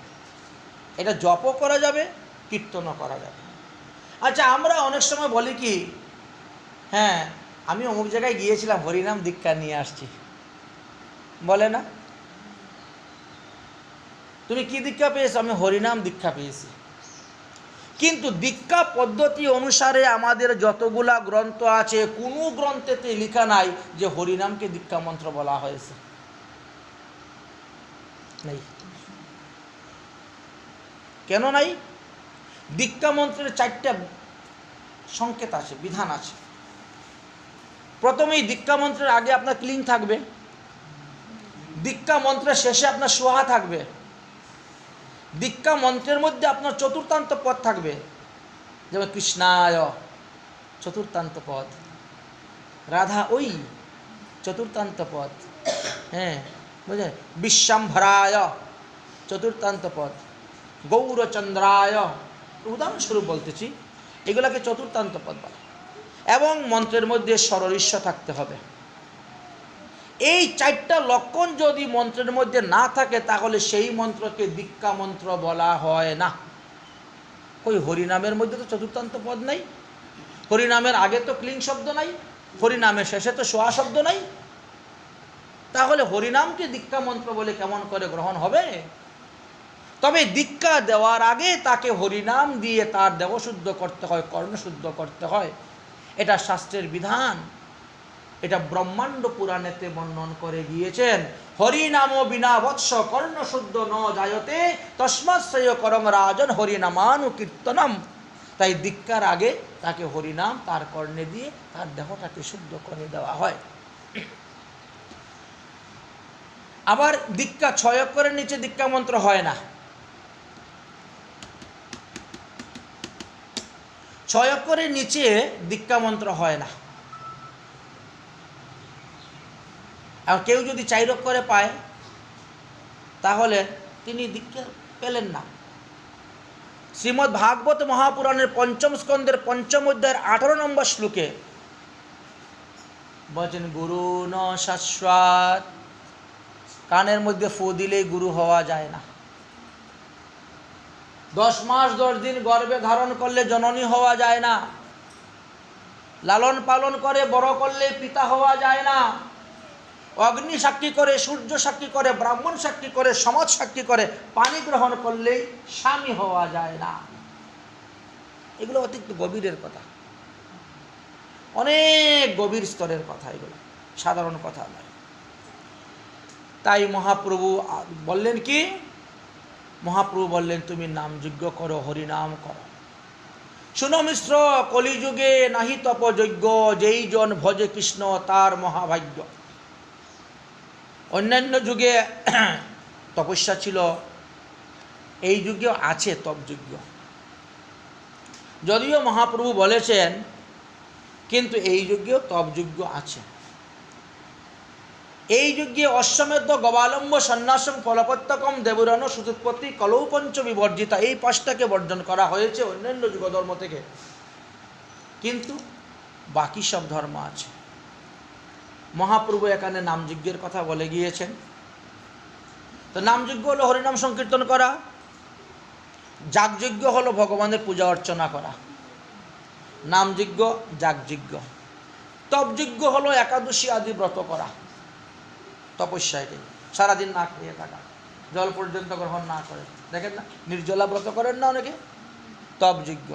এটা জপও করা যাবে, কীর্তনও করা যাবে। আচ্ছা, আমরা অনেক সময় বলি কি, হ্যাঁ আমি অমুক জায়গায় গিয়েছিলাম, হরিনাম দীক্ষা নিয়ে আসছি, বলে না? তুমি কি দীক্ষা পেয়েছো? আমি হরিনাম দীক্ষা পেয়েছি। কিন্তু দীক্ষা পদ্ধতি অনুসারে আমাদের যতগুলা গ্রন্থ আছে, কোনো গ্রন্থেতে লেখা নাই যে হরিনামকে দীক্ষা মন্ত্র বলা হয়েছে, নেই। কেন নাই? দীক্ষা মন্ত্রের 4টা সংকেত আছে, বিধান আছে। প্রথমেই দীক্ষা মন্ত্রের আগে আপনার ক্লিং থাকবে, দীক্ষা মন্ত্রের শেষে আপনার সোহা থাকবে, দীক্ষা মন্ত্রের মধ্যে আপনার চতুর্থান্ত পদ থাকবে, যেমন কৃষ্ণায় চতুর্থান্ত পদ, রাধা ওই চতুর্থান্ত পদ, হ্যাঁ বুঝলেন, বিশ্বম্ভরায় চতুর্থান্ত পদ, গৌরচন্দ্রায়, উদাহরণস্বরূপ বলতেছি, এগুলাকে চতুর্থান্ত পদ বলে। এবং মন্ত্রের মধ্যে সরলীস্ব থাকতে হবে। এই 4টা লক্ষণ যদি মন্ত্রের মধ্যে না থাকে তাহলে সেই মন্ত্রকে দীক্ষা মন্ত্র বলা হয় না। ওই হরিনামের মধ্যে তো চতুর্থান্ত পদ নাই, হরিনামের আগে তো ক্লিং শব্দ নাই, হরিনামের শেষে তো সোয়া শব্দ নাই, তাহলে হরিনামকে দীক্ষা মন্ত্র বলে কেমন করে গ্রহণ হবে? তবে দীক্ষা দেওয়ার আগে তাকে হরিনাম দিয়ে তার দেবশুদ্ধ করতে হয়, কর্ণশুদ্ধ করতে হয়, এটা শাস্ত্রের বিধান। এটা ব্রহ্মাণ্ড পুরাণেতে বর্ণন করে গিয়েছেন, হরিনাম বিনা বৎস কর্ণশুদ্ধ ন জায়তে তস্মাৎ করং রাজন হরিনামানু কীর্তনম। তাই দীক্ষার আগে তাকে হরিনাম তার কর্ণে দিয়ে তার দেহটাকে শুদ্ধ করে দেওয়া হয়। আবার দীক্ষা 6 অক্ষরের নিচে দীক্ষা মন্ত্র হয় না, 6 অক্ষরের নিচে দীক্ষা মন্ত্র হয় না। আর কেউ যদি 4 অক্ষরে পায় তাহলে তিনি দীক্ষা পেলেন না। শ্রীমদ্ ভাগবত মহাপুরাণের 5ম স্কন্ধের 5ম অধ্যায়ের 18 নম্বর শ্লোকে বলছেন, গুরু ন শাশ্বত, কানের মধ্যে ফু দিলেই গুরু হওয়া যায় না। 10 মাস 10 দিন গর্ভে ধারণ করলে জননী হওয়া যায় না, লালন পালন করে বড় করলে পিতা হওয়া যায় না, অগ্নি সাক্ষী করে, সূর্য সাক্ষী করে, ব্রাহ্মণ সাক্ষী করে, সমাজ সাক্ষী করে পানি গ্রহণ করলেই স্বামী হওয়া যায় না। এগুলো অতিরিক্ত গভীরের কথা, অনেক গভীর স্তরের কথা, এগুলো সাধারণ কথা নয়। তাই মহাপ্রভু বললেন কি, মহাপ্রভু বললেন তুমি নাম যজ্ঞ করো, হরিনাম করো। শুনো মিশ্র, কলিযুগে নাহি তপ যজ্ঞ, যেই জন ভজে কৃষ্ণ তার মহাভাগ্য। অন্যান্য যুগে তপস্যা ছিল, এই যুগেও আছে তপযজ্ঞ। যদিও মহাপ্রভু বলেছেন, কিন্তু এই যজ্ঞেও তপযজ্ঞ আছে। এই যজ্ঞে অশ্বমেধ, গবালম্ব, সন্ন্যাসম, ফলপত্যকম, দেবরণ, সুতুৎপত্তি, কলৌপঞ্চ বিবর্জিতা, এই 5টাকে বর্জন করা হয়েছে অন্যান্য যুগধর্ম থেকে, কিন্তু বাকি সব ধর্ম আছে। মহাপ্রভু এখানে নামযজ্ঞের কথা বলে গিয়েছেন। তো নামযজ্ঞ হলো হরিনাম সংকীর্তন করা, যাগযজ্ঞ হলো ভগবানের পূজা অর্চনা করা, নামযজ্ঞ, যাগযজ্ঞ। তপযজ্ঞ হলো একাদশী আদি ব্রত করা, তপস্যা, এটাই সারাদিন না খেয়ে থাকা, জল পর্যন্ত গ্রহণ না করে, দেখেন না নির্জলা ব্রত করেন না অনেকে, তপযজ্ঞ।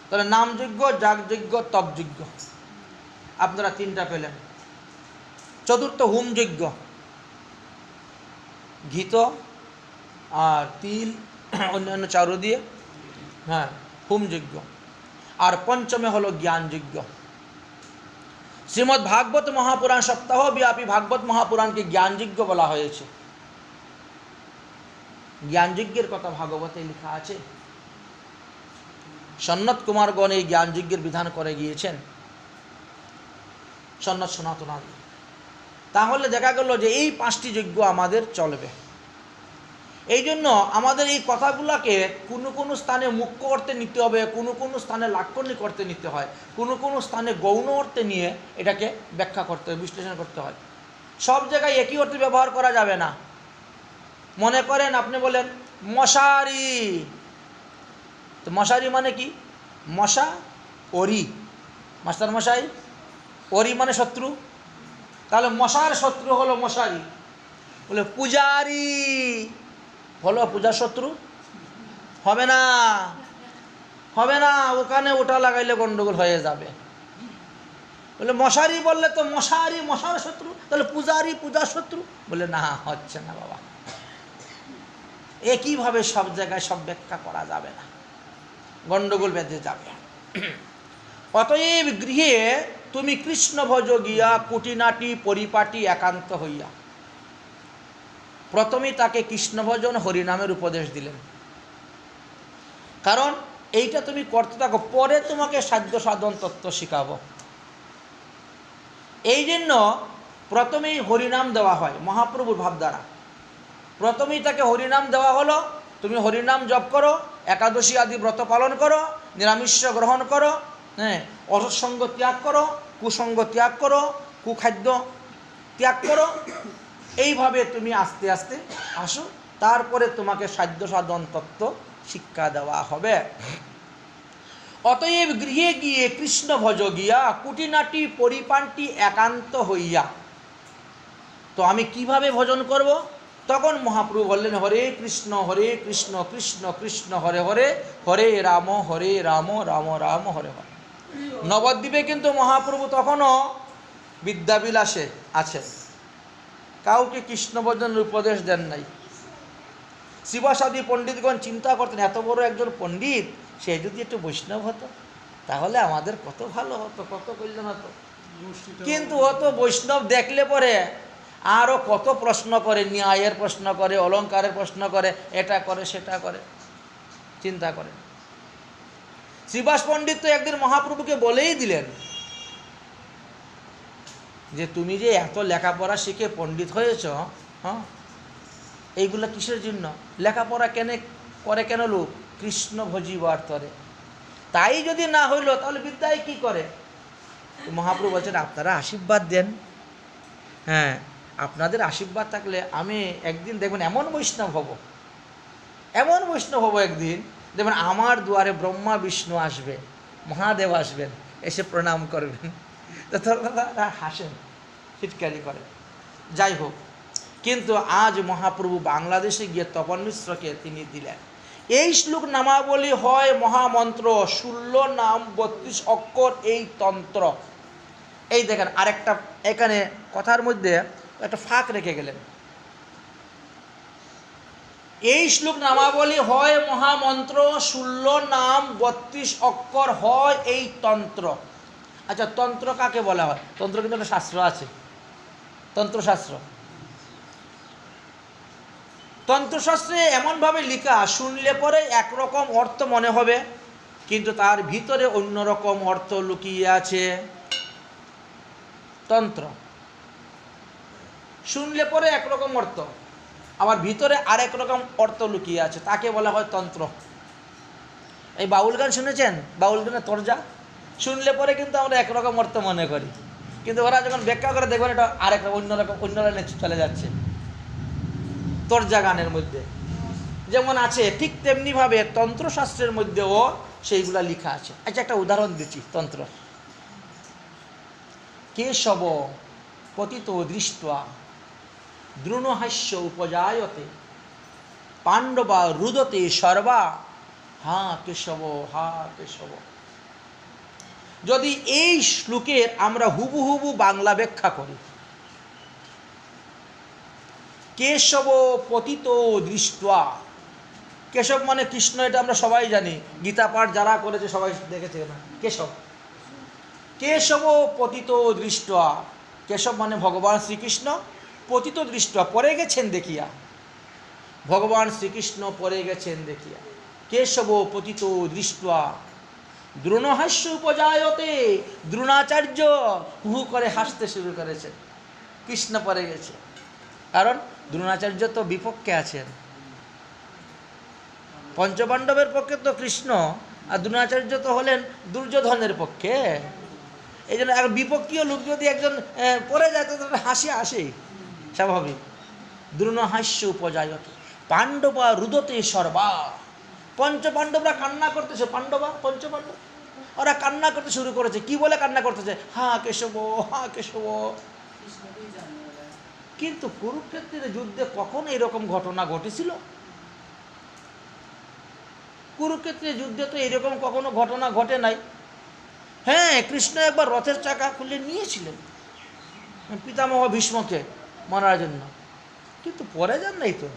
তাহলে নামযজ্ঞ, যাগযজ্ঞ, তপযজ্ঞ, আপনারা 3টা পেলেন। চতুর্থ হোমযজ্ঞ, ঘিত আর তিল অন্যান্য চারু দিয়ে, হ্যাঁ, হোমযজ্ঞ। আর পঞ্চমে হলো জ্ঞানযজ্ঞ। শ্রীমদ্ ভাগবত মহাপুরাণ সপ্তাহব্যাপী ভাগবত মহাপুরাণকে জ্ঞানযজ্ঞ বলা হয়েছে। জ্ঞানযজ্ঞের কথা ভাগবতে লেখা আছে। সন্নত কুমারগণ এই জ্ঞানযজ্ঞের বিধান করে গিয়েছেন, সন্নত সনাতনাদি। তাহলে দেখা গেল যে এই 5টি যজ্ঞ আমাদের চলবে। এই জন্য আমাদের এই কথাগুলোকে কোনো কোনো স্থানে মুখ্য অর্থে নিতে হবে, কোনো কোনো স্থানে লাক্ষণিক অর্থে নিতে হয়, কোনো কোনো স্থানে গৌণ অর্থে নিয়ে এটাকে ব্যাখ্যা করতে হয়, বিশ্লেষণ করতে হয়। সব জায়গায় একই অর্থে ব্যবহার করা যাবে না। মনে করেন আপনি বলেন মশারি, তো মশারি মানে কি? মশা অরি, মাস্টার মশাই, অরি মানে শত্রু, তাহলে মশার শত্রু হলো মশারি। বলে পূজারি হলো পূজার শত্রু? হবে না, হবে না, ওখানে ওটা লাগাইলে গন্ডগোল হয়ে যাবে। বলে মশারি বললে তো মশারি মশার শত্রু, তাহলে পূজারি পূজার শত্রু? বলে না, হচ্ছে না বাবা, একইভাবে সব জায়গায় সব ব্যাখ্যা করা যাবে না, গন্ডগোল বেঁধে যাবে। অতএব গৃহে তুমি কৃষ্ণ ভজ গিয়া কুটিনাটি পরিপাটি একান্ত হইয়া। প্রথমেই তাকে কৃষ্ণ ভজন হরিনামের উপদেশ দিলেন, কারণ এইটা তুমি করতে থাকো, পরে তোমাকে সাধ্য সাধন তত্ত্ব শিখাবো। এই জন্য প্রথমেই হরিনাম দেওয়া হয় মহাপ্রভুর ভাবধারা। প্রথমেই তাকে হরিনাম দেওয়া হলো, তুমি হরিনাম জপ করো, একাদশী আদি ব্রত পালন করো, নিরামিষ গ্রহণ করো, হ্যাঁ, অসৎসঙ্গ ত্যাগ করো, কুসঙ্গ ত্যাগ করো, কুখাদ্য ত্যাগ করো। এইভাবে তুমি আস্তে আস্তে আসো, তারপরে তোমাকে সাধ্য সাধন তত্ত্ব শিক্ষা দেওয়া হবে। অতএব গৃহে গিয়ে কৃষ্ণ ভজ গিয়া কুটিনাটি পরিপাটি একান্ত হইয়া। তো আমি কিভাবে ভজন করব? তখন মহাপ্রভু বললেন হরে কৃষ্ণ কৃষ্ণ কৃষ্ণ হরে হরে, হরে রাম রাম রাম হরে হরে। নবদ্বীপে কিন্তু মহাপ্রভু তখনও বিদ্যাবিলাসে আছেন, কাউকে কৃষ্ণ ভজনের উপদেশ দেন নাই। শিবাসাদি পণ্ডিতগণ চিন্তা করতেন, এত বড় একজন পণ্ডিত, সে যদি একটু বৈষ্ণব হতো তাহলে আমাদের কত ভালো হতো, কত কল্যাণ হতো। কিন্তু অত বৈষ্ণব দেখলে পরে আরও কত প্রশ্ন করে, ন্যায়ের প্রশ্ন করে, অলঙ্কারের প্রশ্ন করে, এটা করে সেটা করে, চিন্তা করে। শ্রীবাস পণ্ডিত তো একদিন মহাপ্রভুকে বলেই দিলেন যে তুমি যে এত লেখাপড়া শিখে পণ্ডিত হয়েছ, হ্যাঁ, এইগুলো কিসের জন্য? লেখাপড়া করে কেন লোক? কৃষ্ণ ভজিবার তরে। তাই যদি না হইল তাহলে বিদ্যায় কি করে? মহাপ্রভু বলছেন আপনারা আশীর্বাদ দেন, হ্যাঁ, আপনাদের আশীর্বাদ থাকলে আমি একদিন দেখবেন এমন বৈষ্ণব হব, এমন বৈষ্ণব হব একদিন দেখবেন আমার দুয়ারে ব্রহ্মা বিষ্ণু আসবে, মহাদেব আসবেন, এসে প্রণাম করবেন। তো তারা হাসেন, ফিটকারি করে। যাই হোক, কিন্তু আজ মহাপ্রভু বাংলাদেশে গিয়ে তপন মিশ্রকে তিনি দিলেন। এই শ্লোক নামাবলী হয় মহামন্ত্র, 16 নাম 32 অক্ষর এই তন্ত্র। এই দেখেন আরেকটা এখানে কথার মধ্যে একটা ফাঁক রেখে গেলেন। এই শ্লোক নামাবলী হয় মহামন্ত্র, 16 নাম 32 অক্ষর হয় এই তন্ত্র। আচ্ছা, তন্ত্র কাকে বলা হয়? তন্ত্র কিন্তু একটা শাস্ত্র আছে, তন্ত্রশাস্ত্র। তন্ত্রশাস্ত্রে এমনভাবে লেখা, শুনলে পরে একরকম অর্থ মনে হবে, কিন্তু তার ভিতরে অন্যরকম অর্থ লুকিয়ে আছে। তন্ত্র শুনলে পরে একরকম অর্থ, আবার ভিতরে আরেক রকম অর্থ লুকিয়ে আছে, তাকে বলা হয় তন্ত্র। এই বাউল গান শুনেছেন? বাউল গানের তরজা শুনলে পরে কিন্তু আমরা একরকম অর্থ মনে করি, কিন্তু ওরা যখন ব্যাখ্যা করে দেখবেন এটা আরেক অন্যরকম, অন্য লাইনে চলে যাচ্ছে তরজা গানের মধ্যে। যেমন আছে ঠিক তেমনিভাবে তন্ত্রশাস্ত্রের মধ্যেও সেইগুলা লেখা আছে। আচ্ছা, একটা উদাহরণ দিচ্ছি তন্ত্র। কেশব পতিত দৃষ্টা দ্রুণহাস্য উপজায়তে পাণ্ডবা রুদতে সর্বা হা কেশব হা কেশব। যদি এই শ্লোকের আমরা হুবহু বাংলা ব্যাখ্যা করি, কেশব পতিত দৃষ্টা, কেশব মানে কৃষ্ণ, এটা আমরা সবাই জানি, গীতা পাঠ যারা করেছে সবাই দেখেছে না কেশব। কেশব পতিত দৃষ্টা, কেশব মানে ভগবান শ্রীকৃষ্ণ, পতিত দৃষ্টা পড়ে গেছেন দেখিয়া, ভগবান শ্রীকৃষ্ণ পড়ে গেছেন দেখিয়া। কেশব পতিত দৃষ্টা দ্রোণহাস্য উপজায়তে, দ্রোণাচার্য হু করে হাসতে শুরু করেছেন, কৃষ্ণ পড়ে গেছে। কারণ দ্রোণাচার্য তো বিপক্ষে আছেন, পঞ্চপাণ্ডবের পক্ষে তো কৃষ্ণ, আর দ্রোণাচার্য তো হলেন দুর্যোধনের পক্ষে। এই জন্য এক বিপক্ষীয় লোক যদি একজন পড়ে যায় তো হাসি আসেই স্বাভাবিক। দ্রোণহাস্য উপজায়তে পাণ্ডবা রুদতে সর্বা, পঞ্চপাণ্ডবরা কান্না করতেছে, পাণ্ডবা পঞ্চপাণ্ডব ওরা কান্না করতে শুরু করেছে। কি বলে কান্না করতেছে? হা কেশব হা কেশব। কিন্তু কুরুক্ষেত্রের যুদ্ধে কখন এরকম ঘটনা ঘটেছিল? কুরুক্ষেত্রের যুদ্ধে তো এরকম কখনো ঘটনা ঘটে নাই। হ্যাঁ, কৃষ্ণ একবার রথের চাকা খুলে নিয়েছিলেন পিতামহ ভীষ্মকে মারার জন্য, কিন্তু পরে যান নাই তো,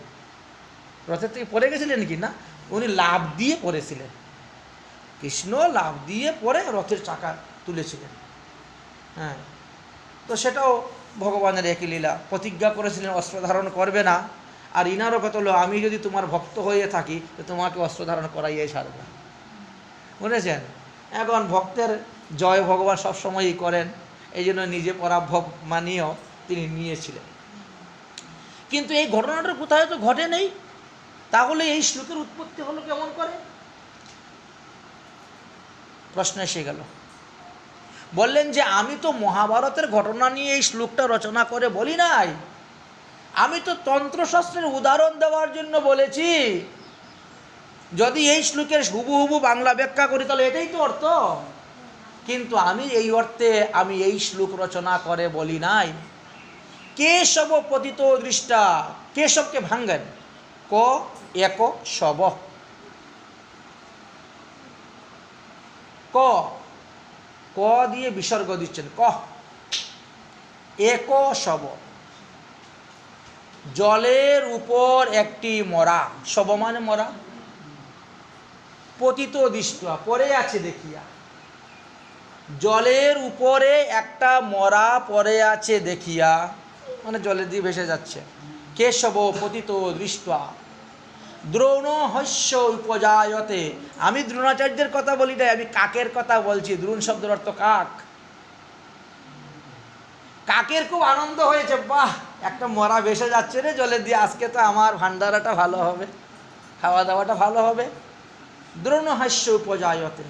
রথের থেকে পড়ে গেছিলেন কি না, উনি লাফ দিয়ে পড়েছিলেন, কৃষ্ণ লাফ দিয়ে পরে রথের চাকা তুলেছিলেন। হ্যাঁ, তো সেটাও ভগবানের একই লীলা। প্রতিজ্ঞা করেছিলেন অস্ত্র ধারণ করবে না, আর ইনারও কথা হলো আমি যদি তোমার ভক্ত হয়ে থাকি তো তোমাকে অস্ত্র ধারণ করাইয়াই ছাড়ব। বুঝেছেন? এখন ভক্তের জয় ভগবান সবসময়ই করেন, এই জন্য নিজে পরাভব মানিয়েও তিনি নিয়েছিলেন। কিন্তু এই ঘটনাটা কোথায় তো ঘটে নেই, তাহলে এই শ্লোকের উৎপত্তি হলো কেমন করে? প্রশ্ন এসে গেল। বললেন যে আমি তো মহাভারতের ঘটনা নিয়ে এই শ্লোকটা রচনা করে বলি নাই, আমি তো তন্ত্রশাস্ত্রের উদাহরণ দেওয়ার জন্য বলেছি। যদি এই শ্লোকের হুবহু বাংলা ব্যাখ্যা করি তাহলে এটাই তো অর্থ, কিন্তু আমি এই অর্থে আমি এই শ্লোক রচনা করে বলি নাই। কেশব পতিত দৃষ্টা, কেশবকে ভাঙ্গেন, ক এক শব, ক ক দিয়ে বিসর্গ দিচ্ছেন, ক এক শব, জলের উপর একটি মরা, শব মানে মরা, পতিত দৃষ্টা পড়ে আছে দেখিয়া, জলের উপরে একটা মরা পড়ে আছে দেখিয়া, মানে জলে দিয়ে ভেসে যাচ্ছে। কেশব পতিত দৃষ্টা দ্রোণহাস্য উপজায়তে, আমি দ্রোণাচার্যের কথা বলি নাই, আমি কাকের কথা বলছি। দ্রোণ শব্দের অর্থ কাক। কাকের খুব আনন্দ হয়েছে, বাহ একটা মরা ভেসে যাচ্ছে রে জলে দিয়ে, আজকে তো আমার ভান্ডারাটা ভালো হবে, খাওয়া দাওয়াটা ভালো হবে। দ্রোণহাস্য উপজায়তে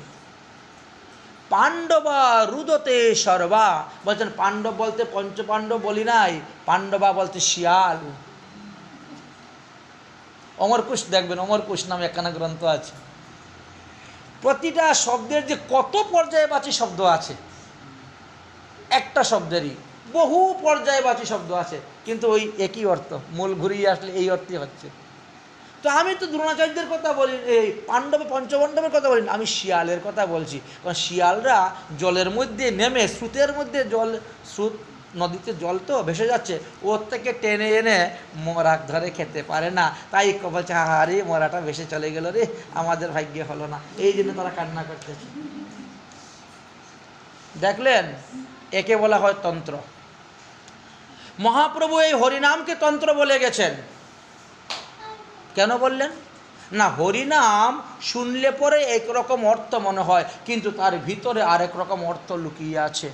পাণ্ডবা রুদতে সর্বা, বলছেন পাণ্ডব বলতে পঞ্চপাণ্ডব বলি নাই, পাণ্ডবা বলতে শিয়াল। অমরকুশ দেখবেন, অমরকুশ নামে একখানা গ্রন্থ আছে, প্রতিটা শব্দের যে কত পর্যায়বাচী শব্দ আছে, একটা শব্দেরই বহু পর্যায়বাচী শব্দ আছে, কিন্তু ওই একই অর্থ, মূল ঘুরিয়ে আসলে এই অর্থই হচ্ছে। তো আমি তো দ্রোণাচার্যের কথা বলি, এই পাণ্ডব পঞ্চপাণ্ডবের কথা বলি, আমি শিয়ালের কথা বলছি। কারণ শিয়ালরা জলের মধ্যে নেমে, স্রোতের মধ্যে জল, স্রোত নদীতে জল তো ভেসে যাচ্ছে, ওর থেকে টেনে এনে মরাক ধরে খেতে পারে না, তাই বলছে আরে মরাটা ভেসে চলে গেল রে, আমাদের ভাগ্যে হলো না, এই জন্য তারা কান্না করতেছে। দেখলেন, একে বলা হয় তন্ত্র। মহাপ্রভু এই হরিনামকে তন্ত্র বলে গেছেন। কেন বললেন? না, হরিনাম শুনলে পরে একরকম অর্থ মনে হয়, কিন্তু তার ভিতরে আরেক রকম অর্থ লুকিয়ে আছে।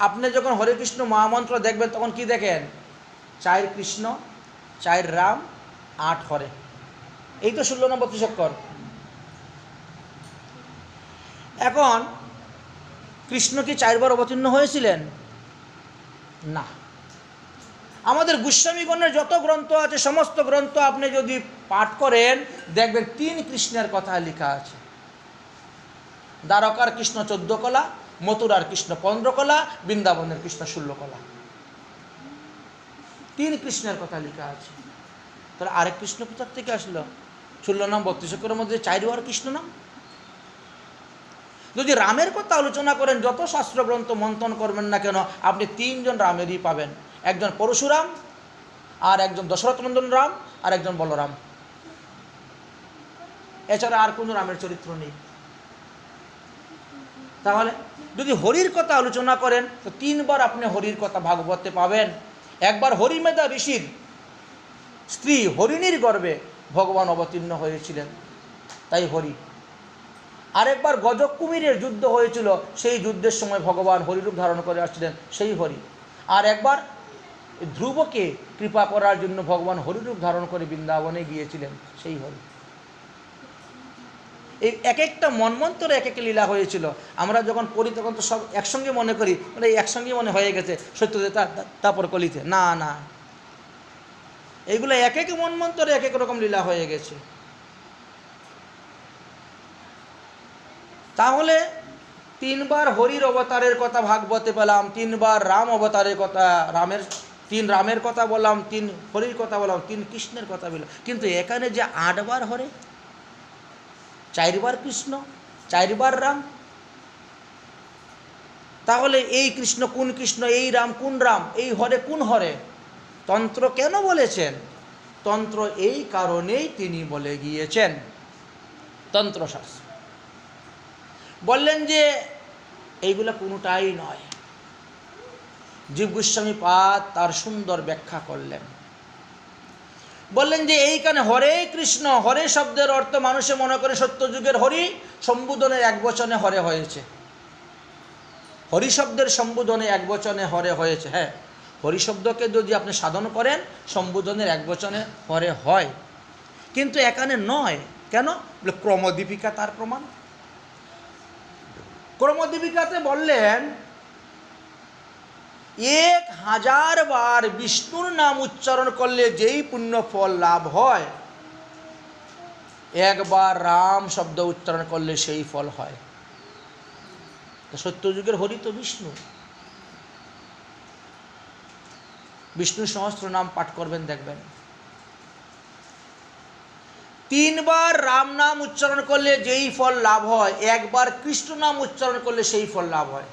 আপনি যখন হরে কৃষ্ণ মহামন্ত্র দেখবেন তখন কি দেখেন? 4 কৃষ্ণ, 4 রাম, 8 হরে। এই তো 16 নম্বর 32 অক্ষর। এখন কৃষ্ণ কি 4 বার অবতীর্ণ হয়েছিলেন? না। আমাদের গোস্বামীগণের যত গ্রন্থ আছে সমস্ত গ্রন্থ আপনি যদি পাঠ করেন দেখবেন 3 কৃষ্ণের কথা লেখা আছে। দ্বারকার কৃষ্ণ 14 কলা, মথুরার কৃষ্ণ 15 কলা, বৃন্দাবনের কৃষ্ণ 16 কলা। 3 কৃষ্ণের কথা লেখা আছে। তাহলে আরেক কৃষ্ণ কোথা থেকে আসলো? 16 নাম 32 অক্ষরের মধ্যে 4 বার কৃষ্ণ নাম। যদি রামের কথা আলোচনা করেন, যত শাস্ত্র গ্রন্থ মন্থন করবেন না কেন, আপনি 3 জন রামেরই পাবেন। একজন পরশুরাম, আর একজন দশরথ নন্দন রাম, আর একজন বলরাম। এছাড়া আর কোনো রামের চরিত্র নেই। তাহলে যদি হরির কথা আলোচনা করেন তো 3 বার আপনি হরির কথা ভাগবতে পাবেন। একবার হরিমেধা ঋষির স্ত্রী হরিণীর গর্ভে ভগবান অবতীর্ণ হয়েছিলেন, তাই হরি। আরেকবার গজক কুমিরের যুদ্ধ হয়েছিল, সেই যুদ্ধের সময় ভগবান হরিরূপ ধারণ করে আসছিলেন, সেই হরি। আর একবার ধ্রুবকে কৃপা করার জন্য ভগবান হরিরূপ ধারণ করে বৃন্দাবনে গিয়েছিলেন, সেই হরি। এই এক একটা মন্বন্তরে এক এক লীলা হয়েছিল। আমরা যখন পড়ি তখন তো সব একসঙ্গে মনে করি, মানে একসঙ্গে মনে হয়ে গেছে সত্যতে তারপর কলিতে। না না, এইগুলো এক এক মন্বন্তরে এক এক রকম লীলা হয়ে গেছে। তাহলে 3 বার হরির অবতারের কথা ভাগবতে পেলাম, 3 বার রাম অবতারের কথা, 3 রামের কথা বললাম, 3 হরির কথা বললাম, 3 কৃষ্ণের কথা বললাম। কিন্তু এখানে যে 8 বার হরে, 4 বার কৃষ্ণ, 4 বার রাম, তাহলে এই কৃষ্ণ কোন কৃষ্ণ, এই রাম কোন রাম, এই হরে কোন হরে? তন্ত্র কেন বলেছেন? তন্ত্র এই কারণেই তিনি বলে গিয়েছেন। তন্ত্রশাস্ত্র বললেন যে এইগুলা কোনোটাই নয়। জীব গোস্বামী পাদ তার সুন্দর ব্যাখ্যা করলেন। বললেন যে এইখানে হরে কৃষ্ণ, হরে শব্দের অর্থ মানুষে মনে করে সত্যযুগের হরি, সম্বোধনের 1 বচনে হরে হয়েছে। হরি শব্দের সম্বোধনে 1 বচনে হরে হয়েছে। হ্যাঁ, হরি শব্দকে যদি আপনি সাধন করেন সম্বোধনের 1 বচনে হরে হয়, কিন্তু এখানে নয়। কেন? বলে ক্রমদীপিকা তার প্রমাণ। ক্রমদীপিকাতে বললেন 1000 বার বিষ্ণুর নাম উচ্চারণ করলে যেই পুণ্য ফল লাভ হয়, 1 বার রাম শব্দ উচ্চারণ করলে সেই ফল হয়। তো সত্যযুগের হরি তো বিষ্ণু। বিষ্ণু সহস্র নাম পাঠ করবেন, দেখবেন 3 বার রাম নাম উচ্চারণ করলে যেই ফল লাভ হয়, 1 বার কৃষ্ণ নাম উচ্চারণ করলে সেই ফল লাভ হয়।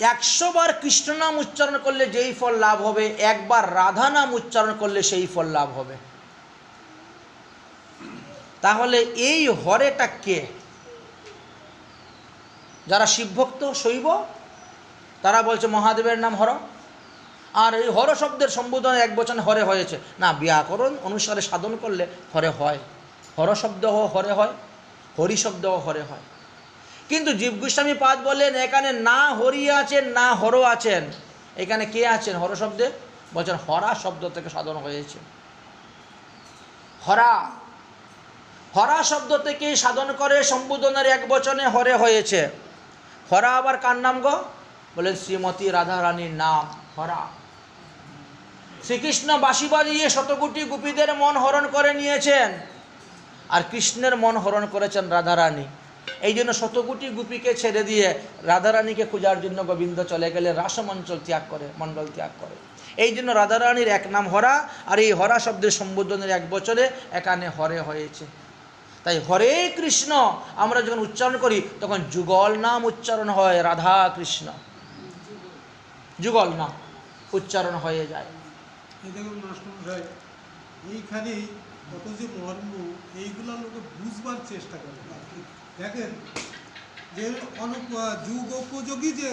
100 বার কৃষ্ণ নাম উচ্চারণ করলে যেই ফল লাভ হবে, 1 বার রাধা নাম উচ্চারণ করলে সেই ফল লাভ হবে। তাহলে এই হরেটা কে? যারা শিবভক্ত শৈব তারা বলছে মহাদেবের নাম হর। আর এই হর শব্দের সম্বোধনে 1 বচনে হরে হয়েছে না, ব্যাকরণ অনুসারে সাধন করলে হরে হয়। হর শব্দ হরে হয়, হরি শব্দ হরে হয়। কিন্তু জীব গোস্বামী পাদ বলেন এখানে না হরি আছেন না হর আছেন। এখানে কে আছেন হর শব্দে? বলছেন হরা শব্দ থেকে সাধন হয়েছে। হরা, হরা শব্দ থেকে সাধন করে সম্বোধনের 1 বচনে হরে হয়েছে। হরা আবার কার নাম গো? বলেন শ্রীমতী রাধা রানীর নাম হরা। শ্রীকৃষ্ণ বাঁশি বাজিয়ে শতকোটি গোপীদের মন হরণ করে নিয়েছেন, আর কৃষ্ণের মন হরণ করেছেন রাধারানী। এই জন্য শতকোটি গোপীকে ছেড়ে দিয়ে রাধারানীকে খোঁজার জন্য গোবিন্দ চলে গেলে রাসমঞ্চল ত্যাগ করে, মণ্ডল ত্যাগ করে। এই জন্য রাধারানীর 1 নাম হরা, আর এই হরা শব্দের সম্বোধনের 1 বচনে এখানে হরে হয়েছে। তাই হরে কৃষ্ণ আমরা যখন উচ্চারণ করি তখন যুগল নাম উচ্চারণ হয়, রাধা কৃষ্ণ যুগল নাম উচ্চারণ হয়ে যায়। দেখুন মাস্টারমশাই, এইখানে কত যে মর্ম, এইগুলো লোকে বুঝবার চেষ্টা করে। দেখেন যে যুগ উপযোগী যে